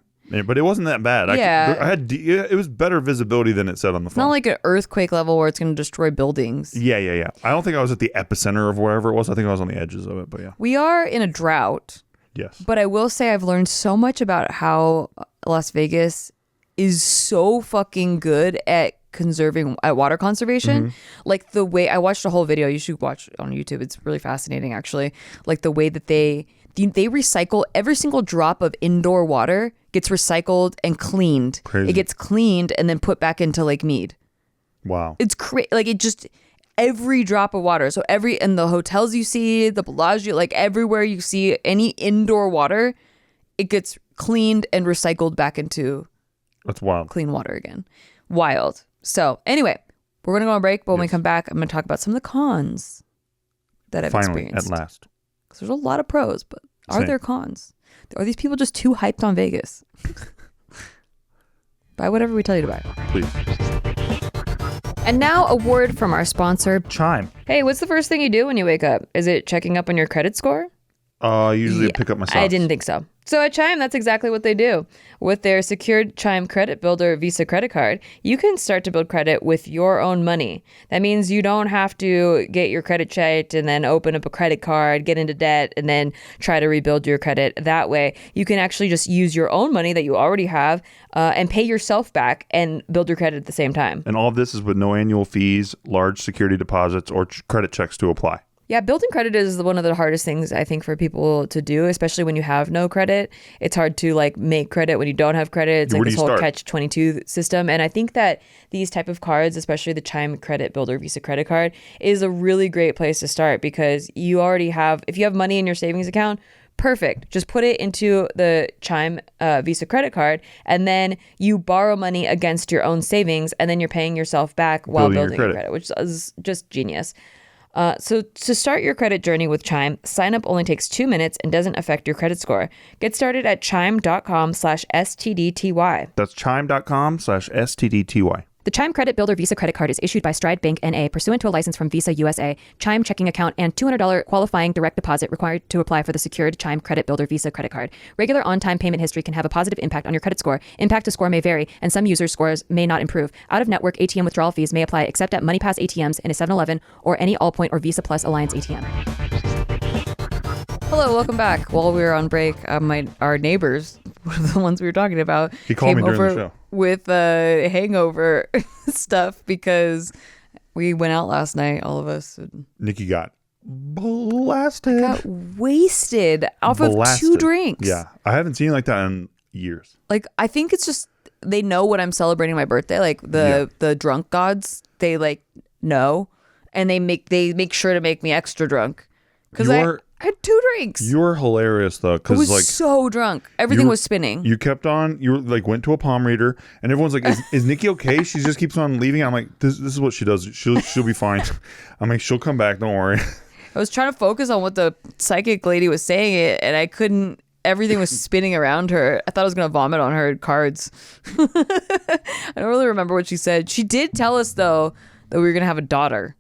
But it wasn't that bad. It was better visibility than it said on the phone. Not like an earthquake level where it's going to destroy buildings. Yeah. I don't think I was at the epicenter of wherever it was. I think I was on the edges of it, but yeah. We are in a drought. Yes. But I will say I've learned so much about how Las Vegas is so fucking good at water conservation. Like the way I watched a whole video, you should watch on YouTube. It's really fascinating actually. Like the way that they recycle every single drop of indoor water gets recycled and cleaned. Crazy. It gets cleaned and then put back into Lake Mead. Wow. It's crazy. Like it just every drop of water. So in the hotels you see, the Bellagio, like everywhere you see any indoor water, it gets cleaned and recycled back into That's wild. Clean water again. Wild. So anyway, we're gonna go on break, but when we come back, I'm gonna talk about some of the cons that I've experienced. At last. Because there's a lot of pros, but are there cons? Are these people just too hyped on Vegas? Buy whatever we tell you to buy. Please. And now a word from our sponsor, Chime. Hey, what's the first thing you do when you wake up? Is it checking up on your credit score? Usually pick up my socks. I didn't think so. So at Chime, that's exactly what they do. With their secured Chime Credit Builder Visa credit card, you can start to build credit with your own money. That means you don't have to get your credit checked and then open up a credit card, get into debt, and then try to rebuild your credit that way. You can actually just use your own money that you already have and pay yourself back and build your credit at the same time. And all of this is with no annual fees, large security deposits, or credit checks to apply. Yeah, building credit is one of the hardest things I think for people to do, especially when you have no credit. It's hard to like make credit when you don't have credit. It's like this whole catch-22 system. And I think that these type of cards, especially the Chime Credit Builder Visa credit card, is a really great place to start because you already have, if you have money in your savings account, perfect. Just put it into the Chime Visa credit card, and then you borrow money against your own savings, and then you're paying yourself back while building your credit, which is just genius. So to start your credit journey with Chime, sign up only takes 2 minutes and doesn't affect your credit score. Get started at chime.com/STDTY. That's chime.com/STDTY. The Chime Credit Builder Visa credit card is issued by Stride Bank N.A. pursuant to a license from Visa USA. Chime checking account and $200 qualifying direct deposit required to apply for the secured Chime Credit Builder Visa credit card. Regular on-time payment history can have a positive impact on your credit score. Impact to score may vary, and some users' scores may not improve. Out-of-network ATM withdrawal fees may apply except at MoneyPass ATMs in a 7-Eleven or any Allpoint or Visa Plus Alliance ATM. Hello, welcome back. While we were on break, our neighbors, the ones we were talking about, he called me during over the show with hangover stuff because we went out last night, all of us. And Nikki got blasted. got wasted off of 2 drinks. Yeah, I haven't seen like that in years. Like, I think it's just they know when I'm celebrating my birthday. Like the drunk gods, they like know, and they make sure to make me extra drunk because I had 2 drinks. You were hilarious though, I because was like so drunk. Everything was spinning. You kept on. You were, like went to a palm reader, and everyone's like, "Is Nikki okay?" She just keeps on leaving. I'm like, "This is what she does. She'll be fine." I'm like, "She'll come back. Don't worry." I was trying to focus on what the psychic lady was saying, and I couldn't. Everything was spinning around her. I thought I was gonna vomit on her cards. I don't really remember what she said. She did tell us though that we were gonna have a daughter.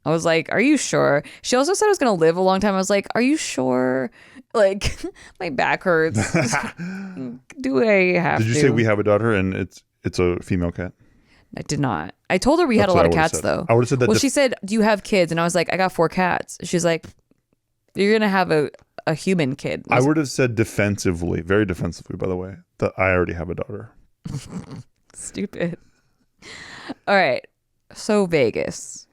I was like, are you sure? She also said I was going to live a long time. I was like, are you sure? Like, my back hurts. Do I have to? Did you say we have a daughter and it's a female cat? I did not. I told her we had a lot of cats, though. I would have said that. Well, she said, do you have kids? And I was like, I got 4 cats. She's like, you're going to have a human kid. I would have said defensively, very defensively, by the way, that I already have a daughter. Stupid. All right. So Vegas.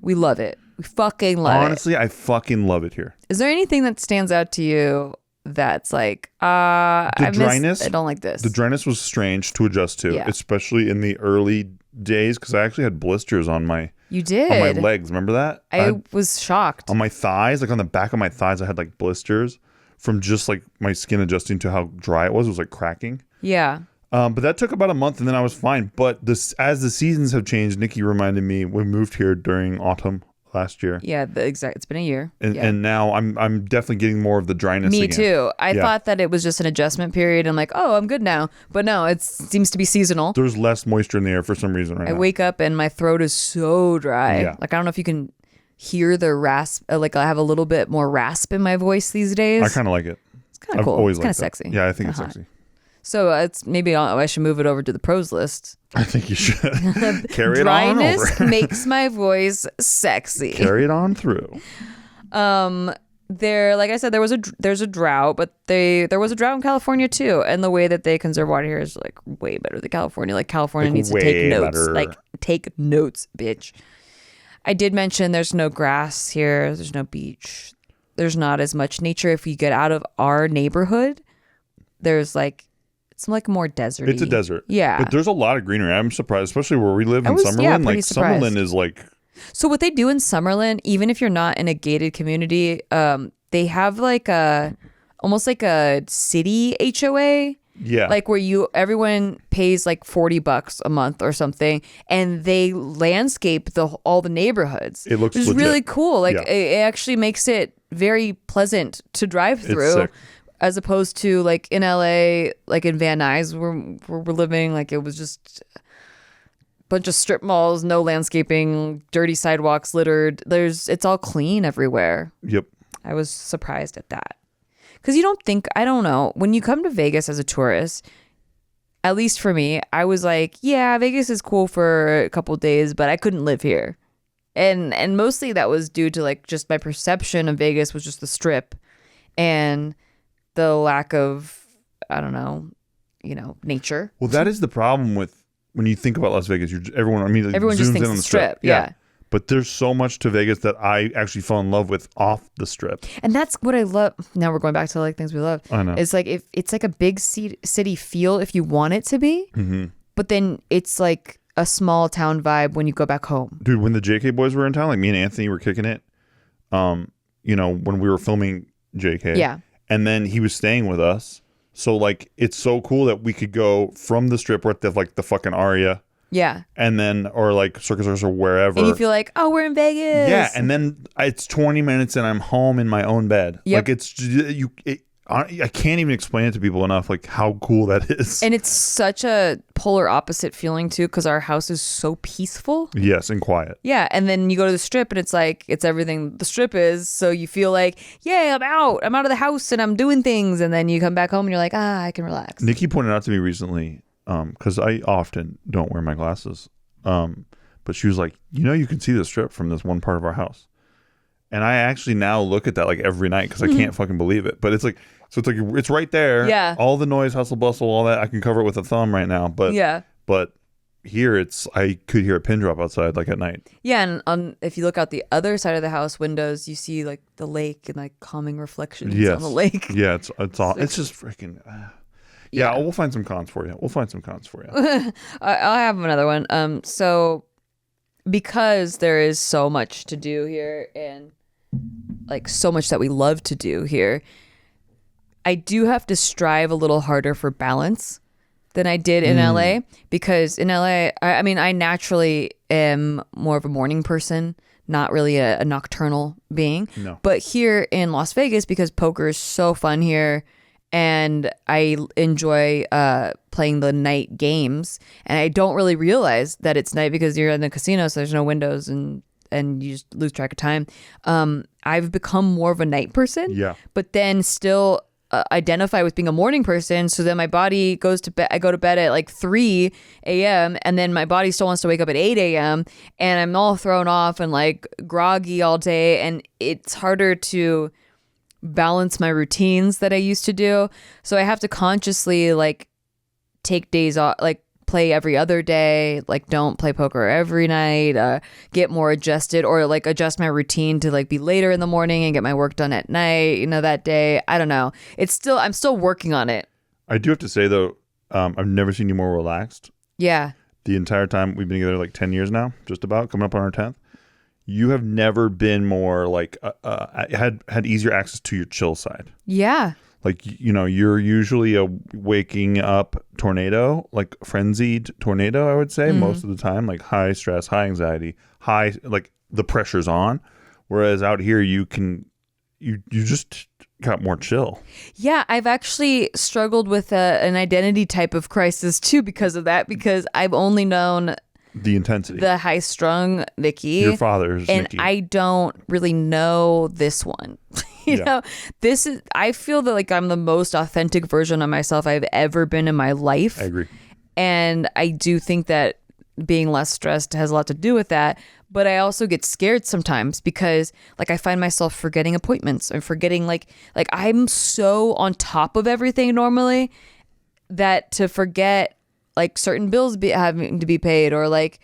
We love it. We fucking love it. Honestly, I fucking love it here. Is there anything that stands out to you that's like, I don't like this? The dryness was strange to adjust to, especially in the early days, because I actually had blisters on my You did? on my legs. Remember that? I was shocked. On my thighs, like on the back of my thighs, I had like blisters from just like my skin adjusting to how dry it was. It was like cracking. Yeah. But that took about a month, and then I was fine. But as the seasons have changed, Nikki reminded me we moved here during autumn last year. Yeah, it's been a year. And now I'm definitely getting more of the dryness Me again. too. I thought that it was just an adjustment period. I'm like, oh, I'm good now. But no, it seems to be seasonal. There's less moisture in the air for some reason right now. I wake up and my throat is so dry. Yeah. Like, I don't know if you can hear the rasp. Like, I have a little bit more rasp in my voice these days. I kind of like it. It's kind of cool. Always it's kind of liked sexy. Yeah, I think it's sexy. So it's maybe I should move it over to the pros list. I think you should. Carry it on Dryness over. makes my voice sexy. Carry it on through. There, like I said, there's a drought, but there was a drought in California too, and the way that they conserve water here is like way better than California. Like California needs to take notes. Better. Like take notes, bitch. I did mention there's no grass here. There's no beach. There's not as much nature. If you get out of our neighborhood, there's like. It's like more deserty. It's a desert. Yeah. But there's a lot of greenery. I'm surprised, especially where we live in Summerlin. Yeah, like surprised. Summerlin is like. So what they do in Summerlin, even if you're not in a gated community, they have like almost like a city HOA. Yeah. Like where everyone pays like $40 a month or something, and they landscape all the neighborhoods. It looks which is legit. really cool. Like Yeah. it actually makes it very pleasant to drive through. sick. As opposed to like in LA, like in Van Nuys where we're living, like it was just a bunch of strip malls, no landscaping, dirty sidewalks littered. It's all clean everywhere. Yep. I was surprised at that. Because I don't know, when you come to Vegas as a tourist, at least for me, I was like, yeah, Vegas is cool for a couple days, but I couldn't live here. And mostly that was due to like just my perception of Vegas was just the strip and the lack of, I don't know, nature. Well, that is the problem with when you think about Las Vegas. Everyone Everyone zooms just thinks in on the strip. Yeah. But there's so much to Vegas that I actually fell in love with off the strip. And that's what I love. Now we're going back to like things we love. I know. It's like if it's like a big city feel if you want it to be, but then it's like a small town vibe when you go back home. Dude, when the JK boys were in town, like me and Anthony were kicking it, when we were filming JK. Yeah. And then he was staying with us. So like it's so cool that we could go from the strip, we're at the fucking Aria. Yeah. And then or like Circus or wherever. And you feel like, oh, we're in Vegas. Yeah, and then it's 20 minutes and I'm home in my own bed. Yep. Like I can't even explain it to people enough, like how cool that is. And it's such a polar opposite feeling too, because our house is so peaceful. Yes, and quiet. Yeah, and then you go to the strip and it's like it's everything the strip is. So you feel like, yay, I'm out of the house and I'm doing things. And then you come back home and you're like, I can relax. Nikki pointed out to me recently, because I often don't wear my glasses, but she was like, you can see the strip from this one part of our house. And I actually now look at that like every night because I can't fucking believe it. But it's like, so it's like, it's right there. Yeah. All the noise, hustle, bustle, all that. I can cover it with a thumb right now. But yeah. But here I could hear a pin drop outside like at night. Yeah. And if you look out the other side of the house windows, you see like the lake and like calming reflections on the lake. Yeah. It's just freaking. Yeah. We'll find some cons for you. I'll have another one. So because there is so much to do here and like so much that we love to do here, I do have to strive a little harder for balance than I did in LA, because in LA, I mean, I naturally am more of a morning person, not really a nocturnal being. No. But here in Las Vegas, because poker is so fun here, and I enjoy playing the night games, and I don't really realize that it's night because you're in the casino, so there's no windows, and you just lose track of time. I've become more of a night person, but then still identify with being a morning person. So then my body goes to bed. I go to bed at like 3 a.m. and then my body still wants to wake up at 8 a.m. and I'm all thrown off and like groggy all day. And it's harder to balance my routines that I used to do. So I have to consciously like take days off, like play every other day, like don't play poker every night, get more adjusted, or like adjust my routine to like be later in the morning and get my work done at night, that day. I don't know. I'm still working on it. I do have to say though, I've never seen you more relaxed. Yeah. The entire time we've been together, like 10 years now, just about coming up on our 10th. You have never been more like, had easier access to your chill side. Yeah. Like, you're usually a waking up tornado, like frenzied tornado, I would say, most of the time, like high stress, high anxiety, high, like the pressure's on. Whereas out here, you just got more chill. Yeah, I've actually struggled with an identity type of crisis too because of that, because I've only known the intensity, the high strung Nikki, your father's and Nikki. I don't really know this one. You know, I feel that like I'm the most authentic version of myself I've ever been in my life. I agree. And I do think that being less stressed has a lot to do with that. But I also get scared sometimes because like I find myself forgetting appointments and forgetting like I'm so on top of everything normally that to forget like certain bills having to be paid, or like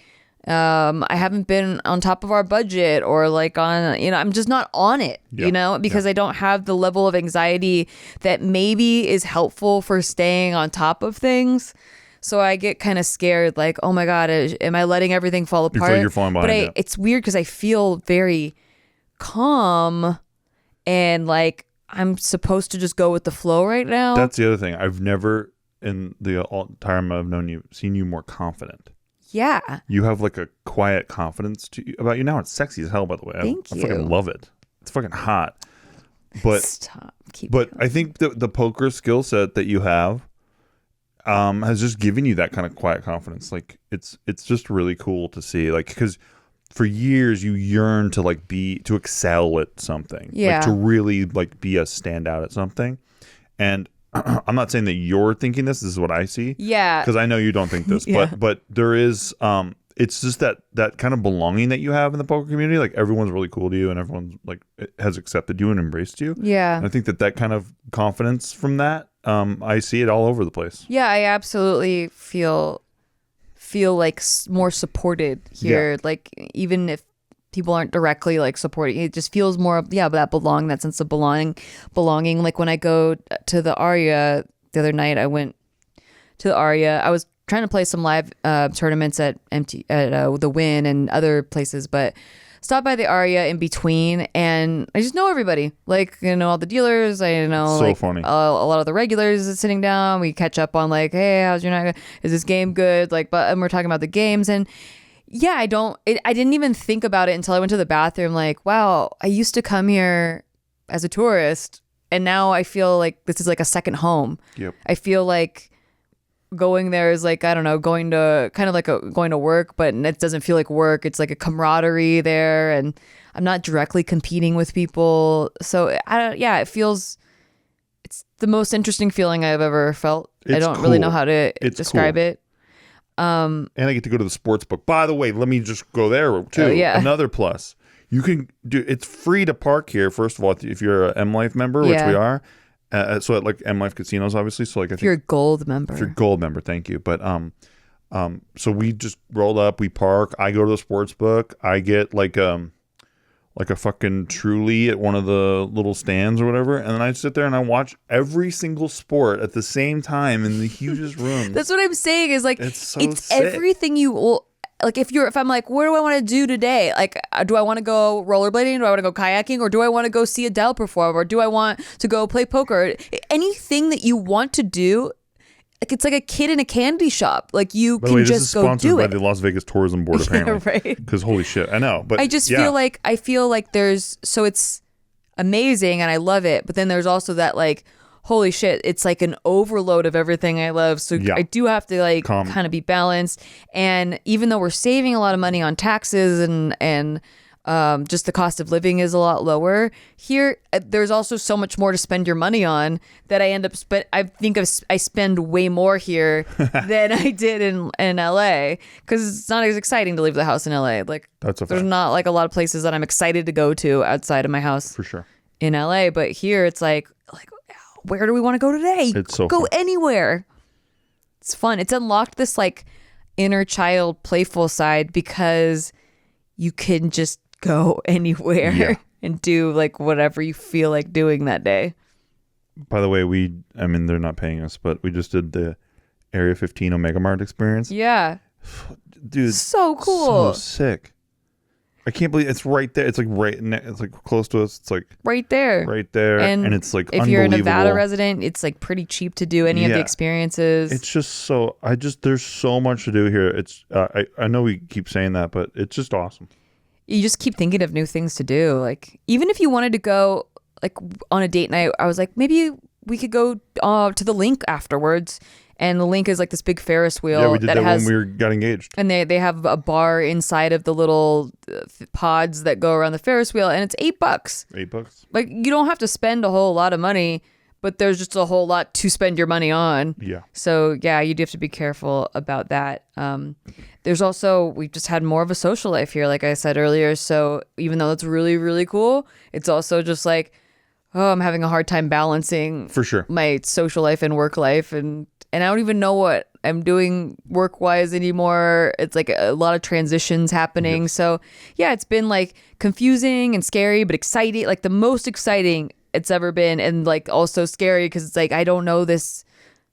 I haven't been on top of our budget, or like on, I'm just not on it, because I don't have the level of anxiety that maybe is helpful for staying on top of things. So I get kind of scared, like, oh my God, am I letting everything fall apart? You feel like you're falling behind. It's weird because I feel very calm and like I'm supposed to just go with the flow right now. That's the other thing. I've never, in the time I've known you, seen you more confident. Yeah. You have like a quiet confidence about you now. It's sexy as hell, by the way. Thank I you. fucking love it. It's fucking hot. But Stop. I think the poker skill set that you have has just given you that kind of quiet confidence. Like it's just really cool to see. Like, because for years you yearn to like to excel at something. Yeah. Like to really like be a standout at something. And I'm not saying that you're thinking this. This is what I see. Yeah. Because I know you don't think this. Yeah. But there is, it's just that kind of belonging that you have in the poker community. Like everyone's really cool to you, and everyone's like has accepted you and embraced you. Yeah. And I think that kind of confidence from that, I see it all over the place. Yeah, I absolutely feel like more supported here. Yeah. Like even if people aren't directly like supporting, it just feels more of that belonging, that sense of belonging. Like when I go to the Aria the other night, I went to the Aria. I was trying to play some live tournaments at the Wynn and other places, but stopped by the Aria in between, and I just know everybody. Like, all the dealers. I know so like funny. A lot of the regulars sitting down. We catch up on like, hey, how's your night? Is this game good? Like, and we're talking about the games. And yeah, I didn't even think about it until I went to the bathroom. Like, wow, I used to come here as a tourist, and now I feel like this is like a second home. Yep. I feel like going there is like, I don't know, going to kind of like going to work, but it doesn't feel like work. It's like a camaraderie there, and I'm not directly competing with people. So it's the most interesting feeling I've ever felt. I don't really know how to describe it. And I get to go to the sports book. By the way, let me just go there too. Yeah. Another plus. You can it's free to park here, first of all, if you're a M Life member, which we are. So at like M Life casinos, obviously. So like if you're a gold member. If you're a gold member, thank you. But so we just roll up, we park, I go to the sports book, I get like a fucking Truly at one of the little stands or whatever, and then I sit there and I watch every single sport at the same time in the hugest room. That's what I'm saying, is like it's everything you will like if I'm like, what do I want to do today? Like, do I want to go rollerblading? Do I want to go kayaking? Or do I want to go see Adele perform? Or do I want to go play poker? Anything that you want to do, like it's like a kid in a candy shop. Like you By can the way, just this is go sponsored do by it. the Las Vegas Tourism Board, apparently. Right. Because holy shit, I know. But I just feel like there's, so it's amazing and I love it. But then there's also that like, holy shit, it's like an overload of everything I love. So I do have to like kind of be balanced. And even though we're saving a lot of money on taxes and just the cost of living is a lot lower here, there's also so much more to spend your money on that I end up I spend way more here than I did in LA, because it's not as exciting to leave the house in LA. Like there's not like a lot of places that I'm excited to go to outside of my house for sure in LA, but here it's like where do we want to go today? It's so go fun. Anywhere. It's fun. It's unlocked this like inner child playful side because you can just go anywhere and do like whatever you feel like doing that day. By the way, I mean, they're not paying us, but we just did the Area 15 Omega Mart experience. Yeah. Dude. So cool. So sick. I can't believe it's right there. It's like it's like close to us. It's like right there. And it's like if you're a Nevada resident, it's like pretty cheap to do any of the experiences. It's just so, there's so much to do here. It's, I know we keep saying that, but it's just awesome. You just keep thinking of new things to do. Like even if you wanted to go like on a date night, I was like, maybe we could go to the Link afterwards. And the Link is like this big Ferris wheel. Yeah, we did that when we got engaged. And they have a bar inside of the little pods that go around the Ferris wheel, and it's $8. $8. Like you don't have to spend a whole lot of money, but there's just a whole lot to spend your money on. Yeah. So yeah, you do have to be careful about that. There's also, we've just had more of a social life here, like I said earlier. So even though it's really, really cool, it's also just like, oh, I'm having a hard time balancing for sure my social life and work life, and I don't even know what I'm doing work-wise anymore. It's like a lot of transitions happening. Yes. So yeah, it's been like confusing and scary, but exciting, like the most exciting it's ever been, and like also scary because it's like I don't know this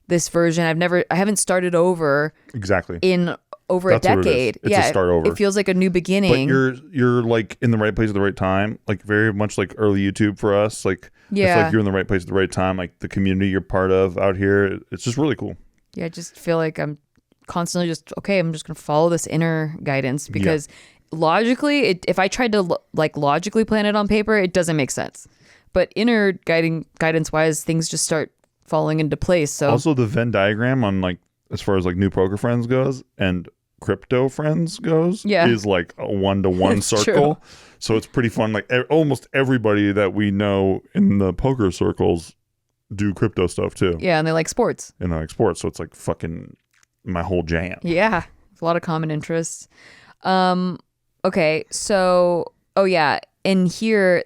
version. I haven't started over exactly in over That's a decade. It's a start over. It feels like a new beginning. But you're like in the right place at the right time, like very much like early YouTube for us. Like it's like you're in the right place at the right time. Like the community you're part of out here, it's just really cool. Yeah, I just feel like I'm constantly just I'm just gonna follow this inner guidance because logically, if I tried to like logically plan it on paper, it doesn't make sense. But inner guidance wise, things just start falling into place. So also the Venn diagram on like as far as like new poker friends goes and crypto friends goes is like a 1-to-1 circle. True. So it's pretty fun. Like almost everybody that we know in the poker circles do crypto stuff too. Yeah, and they like sports. So it's like fucking my whole jam. Yeah, a lot of common interests. Okay, so in here,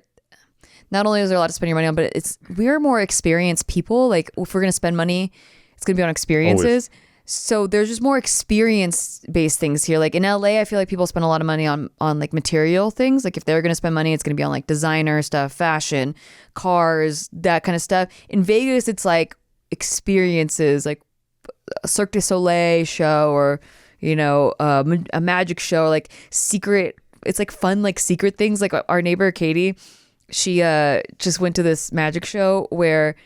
not only is there a lot to spend your money on, but we're more experienced people. Like if we're gonna spend money, it's gonna be on experiences. Always. So there's just more experience-based things here. Like in LA, I feel like people spend a lot of money on like material things. Like if they're going to spend money, it's going to be on like designer stuff, fashion, cars, that kind of stuff. In Vegas, it's like experiences, like a Cirque du Soleil show or, a magic show, like secret. It's like fun, like secret things. Like our neighbor, Katie, she just went to this magic show where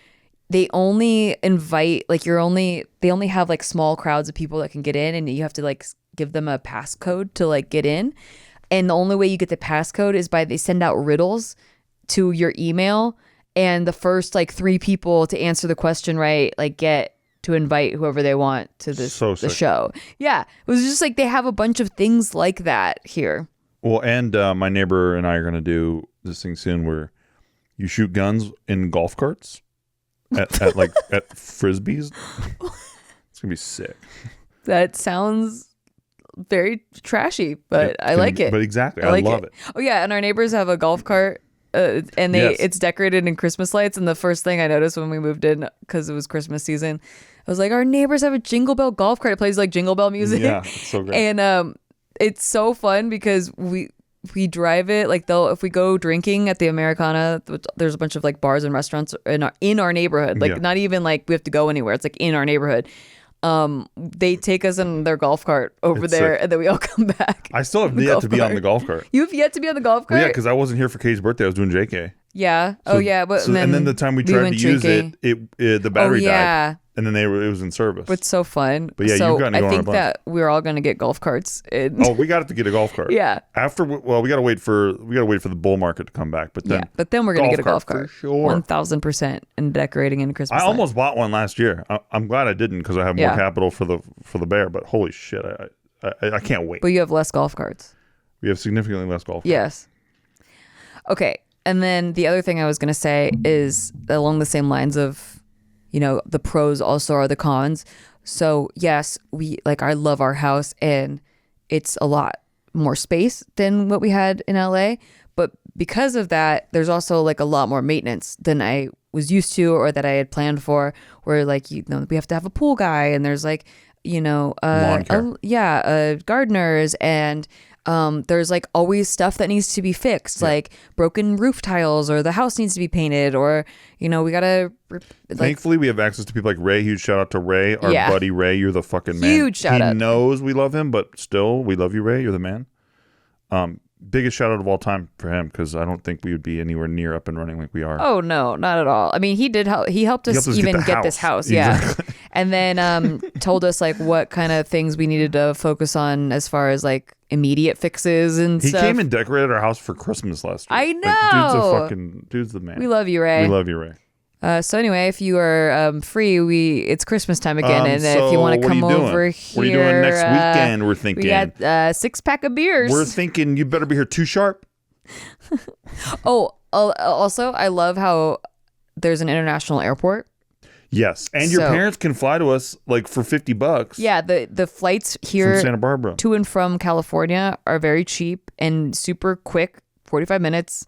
they only invite they only have like small crowds of people that can get in, and you have to like give them a passcode to like get in. And the only way you get the passcode is they send out riddles to your email, and the first like 3 people to answer the question right like get to invite whoever they want to the show. Yeah, it was just like they have a bunch of things like that here. Well, and my neighbor and I are gonna do this thing soon where you shoot guns in golf carts. at frisbees. It's gonna be sick. That sounds very trashy, but I like it. But exactly, I love it. Oh yeah, and our neighbors have a golf cart, and it's decorated in Christmas lights. And the first thing I noticed when we moved in, because it was Christmas season, I was like, our neighbors have a Jingle Bell golf cart. It plays like Jingle Bell music. Yeah, it's so great. And it's so fun because we drive it like if we go drinking at the Americana, there's a bunch of like bars and restaurants in our neighborhood, like not even like we have to go anywhere, it's like in our neighborhood. they take us in their golf cart over It's there, sick. and then we all come back. I still have yet golf to be on cart. the golf cart. You have yet to be on the golf cart? Well, yeah, because I wasn't here for Katie's birthday. I was doing JK. Yeah. So- But and then the time we tried went to use drinking. it, the battery yeah. died, and then it was in service. But so fun. But yeah, so you've gotten to go I on a think bunch. that we're all gonna get golf carts. Oh, we got to get a golf cart. Yeah. We got to wait for the bull market to come back. But then Yeah, but then we're gonna golf get a golf cart cart, for sure. 1,000%, and decorating in Christmas. I lights. almost bought one last year. I'm glad I didn't because I have more Yeah. capital for the bear. But holy shit, I can't wait. But you have less golf carts. We have significantly less golf. Yes. Okay, and then the other thing I was gonna say is along the same lines of, the pros also are the cons. So yes, I love our house, and it's a lot more space than what we had in LA. But because of that, there's also like a lot more maintenance than I was used to or that I had planned for. Where we have to have a pool guy, and there's Lawn care. gardeners, and there's like always stuff that needs to be fixed, like broken roof tiles, or the house needs to be painted, or we gotta Thankfully, we have access to people like Ray. Huge shout out to Ray, our Yeah. buddy Ray. You're the fucking man. Huge shout out. He knows we love him, but still, we love you, Ray. You're the man. Biggest shout out of all time for him, because I don't think we would be anywhere near up and running like we are. Oh no, not at all. I mean, he did help. He helped us even get this house. Yeah, Exactly. and then told us like what kind of things we needed to focus on as far as like immediate fixes and He stuff. came and decorated our house for Christmas last week. I Dude's the man. We love you, Ray. We love you, Ray. So anyway, if you are free, it's Christmas time again, and if so you want to what are come you doing? over here, What are you doing next weekend? We're thinking. we got 6-pack of beers. We're thinking you better be here too sharp. Also, I love how there's an international airport. Yes, and your So- parents can fly to us like for $50. Yeah, the flights from here Santa Barbara. to and from California are very cheap and super quick, 45 minutes.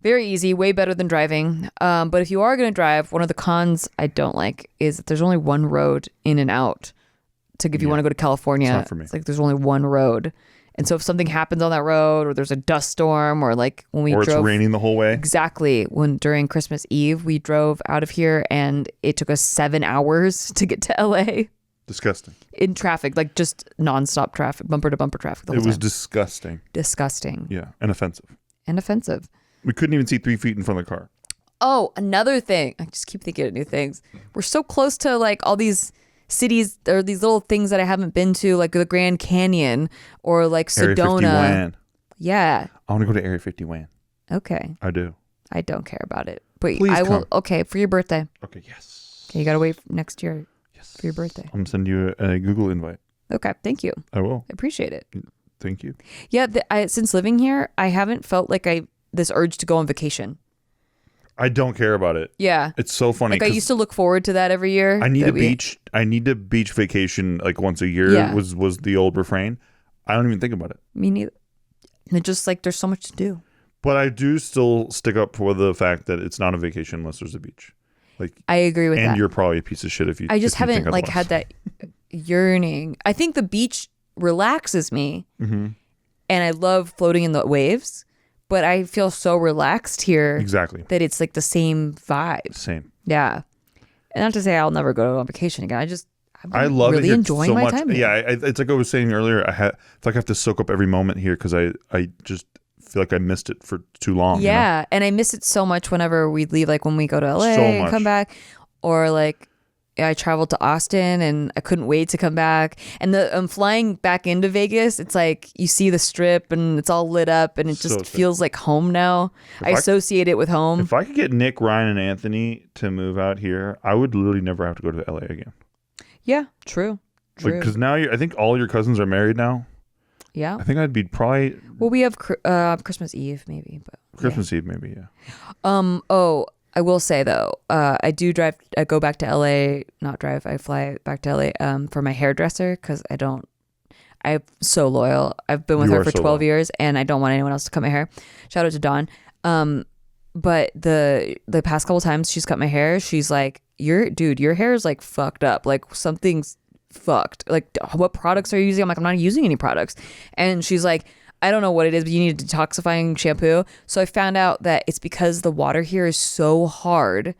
Very easy, way better than driving. But if you are going to drive, one of the cons I don't like is that there's only one road in and out. If you want to go to California, It's not for me. it's like there's only one road. And so if something happens on that road, or there's a dust storm, or like when we Or drove it's raining the whole way. exactly when during Christmas Eve we drove out of here, and it took us 7 hours to get to LA Disgusting. in traffic, like just nonstop traffic, bumper to bumper traffic the whole It was time. disgusting. Disgusting Yeah, and offensive. and offensive. We couldn't even see 3 feet in front of the car. Oh, another thing. I just keep thinking of new things. We're so close to like all these cities or these little things that I haven't been to, like the Grand Canyon or like Area 50 Sedona. WAN. Yeah. I want to go to Area 50 WAN. Okay. I do. I don't care about it. But Please I will. come. Okay, for your birthday. Okay, yes. Okay, you gotta wait next year Yes. for your birthday. I'm going to send you a Google invite. Okay, thank you. I will. I appreciate it. Thank you. Yeah, since living here, I haven't felt like this urge to go on vacation. I don't care about it. Yeah. It's so funny. Like I 'cause used to look forward to that every year. I need that a beach. I need a beach vacation like once a year. Yeah. Was the old refrain. I don't even think about it. Me neither. And it's just like there's so much to do. But I do still stick up for the fact that it's not a vacation unless there's a beach. Like, I agree with and that. you're probably a piece of shit if you. I just if you think haven't like otherwise. had that yearning. I think the beach relaxes me, Mm-hmm. and I love floating in the waves. But I feel so relaxed here Exactly. that it's like the same vibe. Same. Yeah, and not to say I'll never go on vacation again. I love really it here enjoying so my much. time here. Yeah, it's like I was saying earlier. It's like I have to soak up every moment here because I just feel like I missed it for too long. you know? Yeah, and I miss it so much whenever we leave, like when we go to LA So and much. come back, or like I traveled to Austin and I couldn't wait to come back. And I'm flying back into Vegas. It's like you see the strip and it's all lit up and it So just sick. feels like home now. I I- associate it with home. If I could get Nick, Ryan, and Anthony to move out here, I would literally never have to go to LA again. Yeah, true. True. Because now I think all your cousins are married now. Yeah. I think I'd be probably Well, we have Christmas Eve maybe, but Christmas Eve, maybe. Yeah. Oh, I will say though, I do drive. I go back to LA. Not drive. I fly back to LA for my hairdresser because I'm so loyal. I've been with You her are for so 12 loyal. years, and I don't want anyone else to cut my hair. Shout out to Dawn. But the past couple times she's cut my hair, she's like, your hair is like fucked up. Like something's fucked. Like what products are you using? I'm like, I'm not using any products. And she's like, I don't know what it is, but you need a detoxifying shampoo. So I found out that it's because the water here is so hard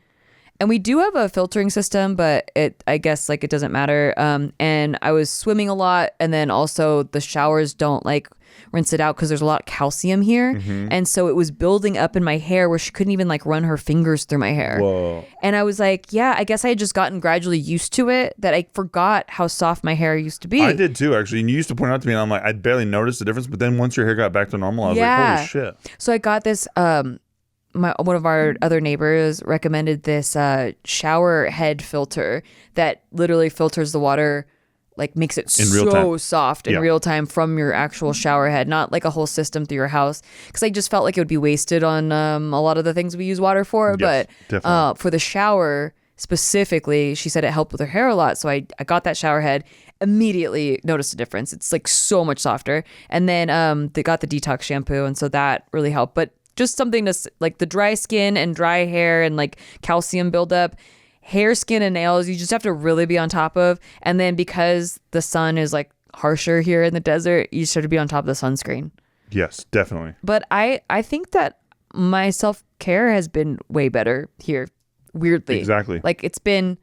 And we do have a filtering system, but I guess like it doesn't matter. And I was swimming a lot, and then also the showers don't like rinse it out because there's a lot of calcium here, and so it was building up in my hair where she couldn't even like run her fingers through my hair. Whoa. And I was like, yeah, I guess I had just gotten gradually used to it, that I forgot how soft my hair used to be. I did too, actually. And you used to point out to me, and I'm like, I barely noticed the difference. But then once your hair got back to normal, I was like, holy shit. So I got this. One of our other neighbors recommended this shower head filter that literally filters the water, like makes it so soft in real time from your actual shower head, not like a whole system through your house. Because I just felt like it would be wasted on a lot of the things we use water for. Yes, but for the shower specifically, she said it helped with her hair a lot. So I got that shower head, immediately noticed a difference. It's like so much softer. And then they got the detox shampoo, and so that really helped. But just something to like the dry skin and dry hair and like calcium buildup, hair, skin, and nails, you just have to really be on top of. And then because the sun is like harsher here in the desert, you just have to be on top of the sunscreen. Yes, definitely. But I think that my self-care has been way better here, weirdly. Exactly. Like it's been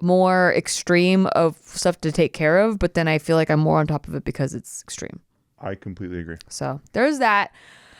more extreme of stuff to take care of, but then I feel like I'm more on top of it because it's extreme. I completely agree. So there's that.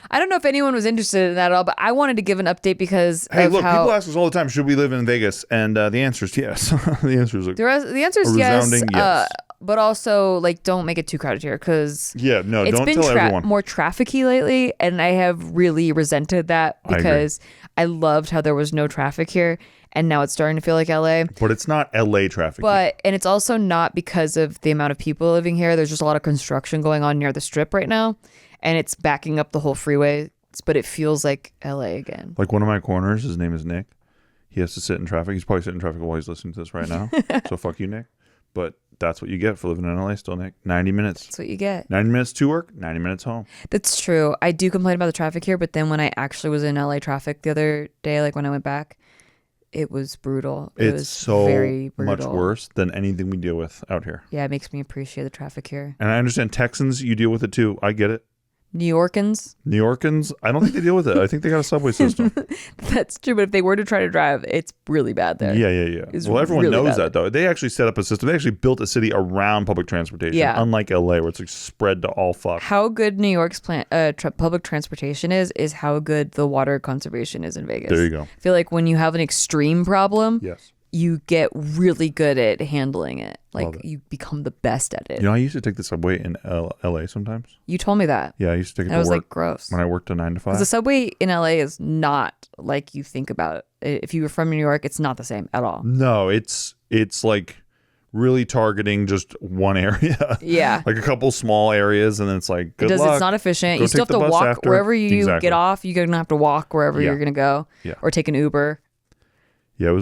I don't know if anyone was interested in that at all, but I wanted to give an update because people ask us all the time, should we live in Vegas? And the answer is yes. The answer is the answer is yes. But also, like, don't make it too crowded here because don't tell everyone. More trafficy lately, and I have really resented that because I loved how there was no traffic here, and now it's starting to feel like LA. But it's not LA traffic. And it's also not because of the amount of people living here. There's just a lot of construction going on near the Strip right now, and it's backing up the whole freeway. But it feels like LA again. Like one of my corners, his name is Nick. He has to sit in traffic. He's probably sitting in traffic while he's listening to this right now. So fuck you, Nick. But that's what you get for living in LA still, Nick. 90 minutes. That's what you get. 90 minutes to work, 90 minutes home. That's true. I do complain about the traffic here, but then when I actually was in LA traffic the other day, like when I went back, it was brutal. It was so very brutal. Much worse than anything we deal with out here. Yeah, it makes me appreciate the traffic here. And I understand Texans, you deal with it too. I get it. New Yorkans, I don't think they deal with it. I think they got a subway system. That's true, but if they were to try to drive, it's really bad there. Yeah. Well, everyone really knows that though. They actually set up a system. They actually built a city around public transportation, unlike LA where it's like spread to all fuck. How good New York's public transportation is how good the water conservation is in Vegas. There you go. I feel like when you have an extreme problem, yes, you get really good at handling it. Like you become the best at it. You know, I used to take the subway in LA sometimes. You told me that. Yeah, I used to take it to work. I was like, gross. When I worked a 9 to 5. Because the subway in LA is not like you think about it. If you were from New York, it's not the same at all. No, it's like really targeting just one area. Yeah. Like a couple small areas, and then it's like, good luck. It's not efficient. You still have to walk after. Wherever you get off. You're going to have to walk wherever you're going to go. Yeah. Or take an Uber. Yeah, it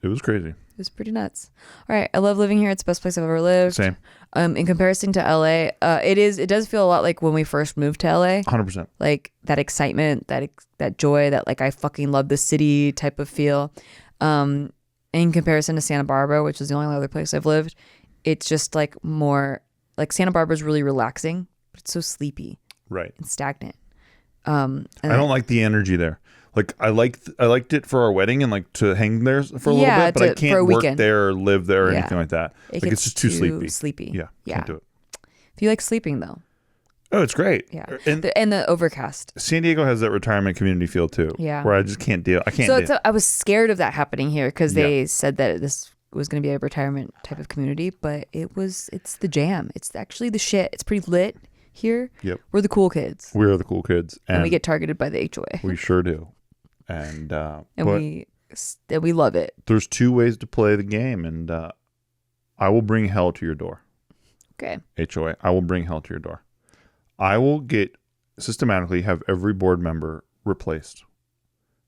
was crazy. It was pretty nuts. All right, I love living here. It's the best place I've ever lived. Same. In comparison to LA, it does feel a lot like when we first moved to LA. 100%. Like that excitement, that joy, that like I fucking love the city type of feel. In comparison to Santa Barbara, which is the only other place I've lived, it's just like more like Santa Barbara's really relaxing, but it's so sleepy. Right. And stagnant. I don't like the energy there. Like I liked it for our wedding and like to hang there for a little bit, but I can't work there or live there or anything like that. It's just too sleepy. Yeah. Can't do it. If you like sleeping though. Oh, it's great. Yeah. And the overcast. San Diego has that retirement community feel too. Yeah. Where I just can't deal. I was scared of that happening here because they said that this was going to be a retirement type of community, but it's the jam. It's actually the shit. It's pretty lit here. Yep. We're the cool kids. We're the cool kids. And we get targeted by the HOA. We sure do. And we love it. There's 2 ways to play the game, and I will bring hell to your door. Okay. HOA, I will bring hell to your door. I will systematically have every board member replaced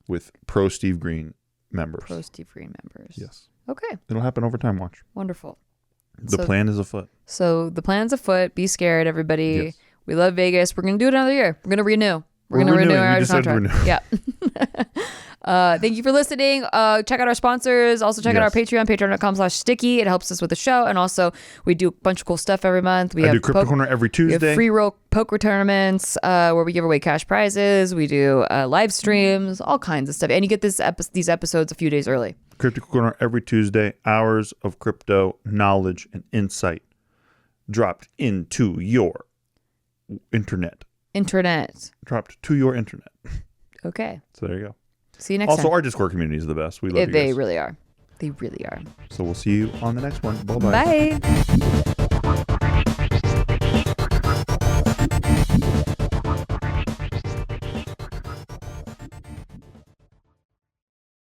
with pro Steve Green members. Pro Steve Green members. Yes. Okay. It'll happen over time. Watch. Wonderful. The plan is afoot. So the plan's afoot. Be scared, everybody. Yes. We love Vegas. We're going to do it another year. We're going to renew. We're going to renew our contract. Yeah. Thank you for listening. Check out our sponsors. Also check out our Patreon, patreon.com/sticky. It helps us with the show. And also we do a bunch of cool stuff every month. We do Crypto Corner every Tuesday. We have free roll poker tournaments where we give away cash prizes. We do live streams, all kinds of stuff. And you get these episodes a few days early. Crypto Corner every Tuesday. Hours of crypto knowledge and insight dropped into your internet. Dropped to your internet. Okay. So there you go. See you next time. Also, our Discord community is the best. We love you guys. They really are. They really are. So we'll see you on the next one. Bye-bye. Bye.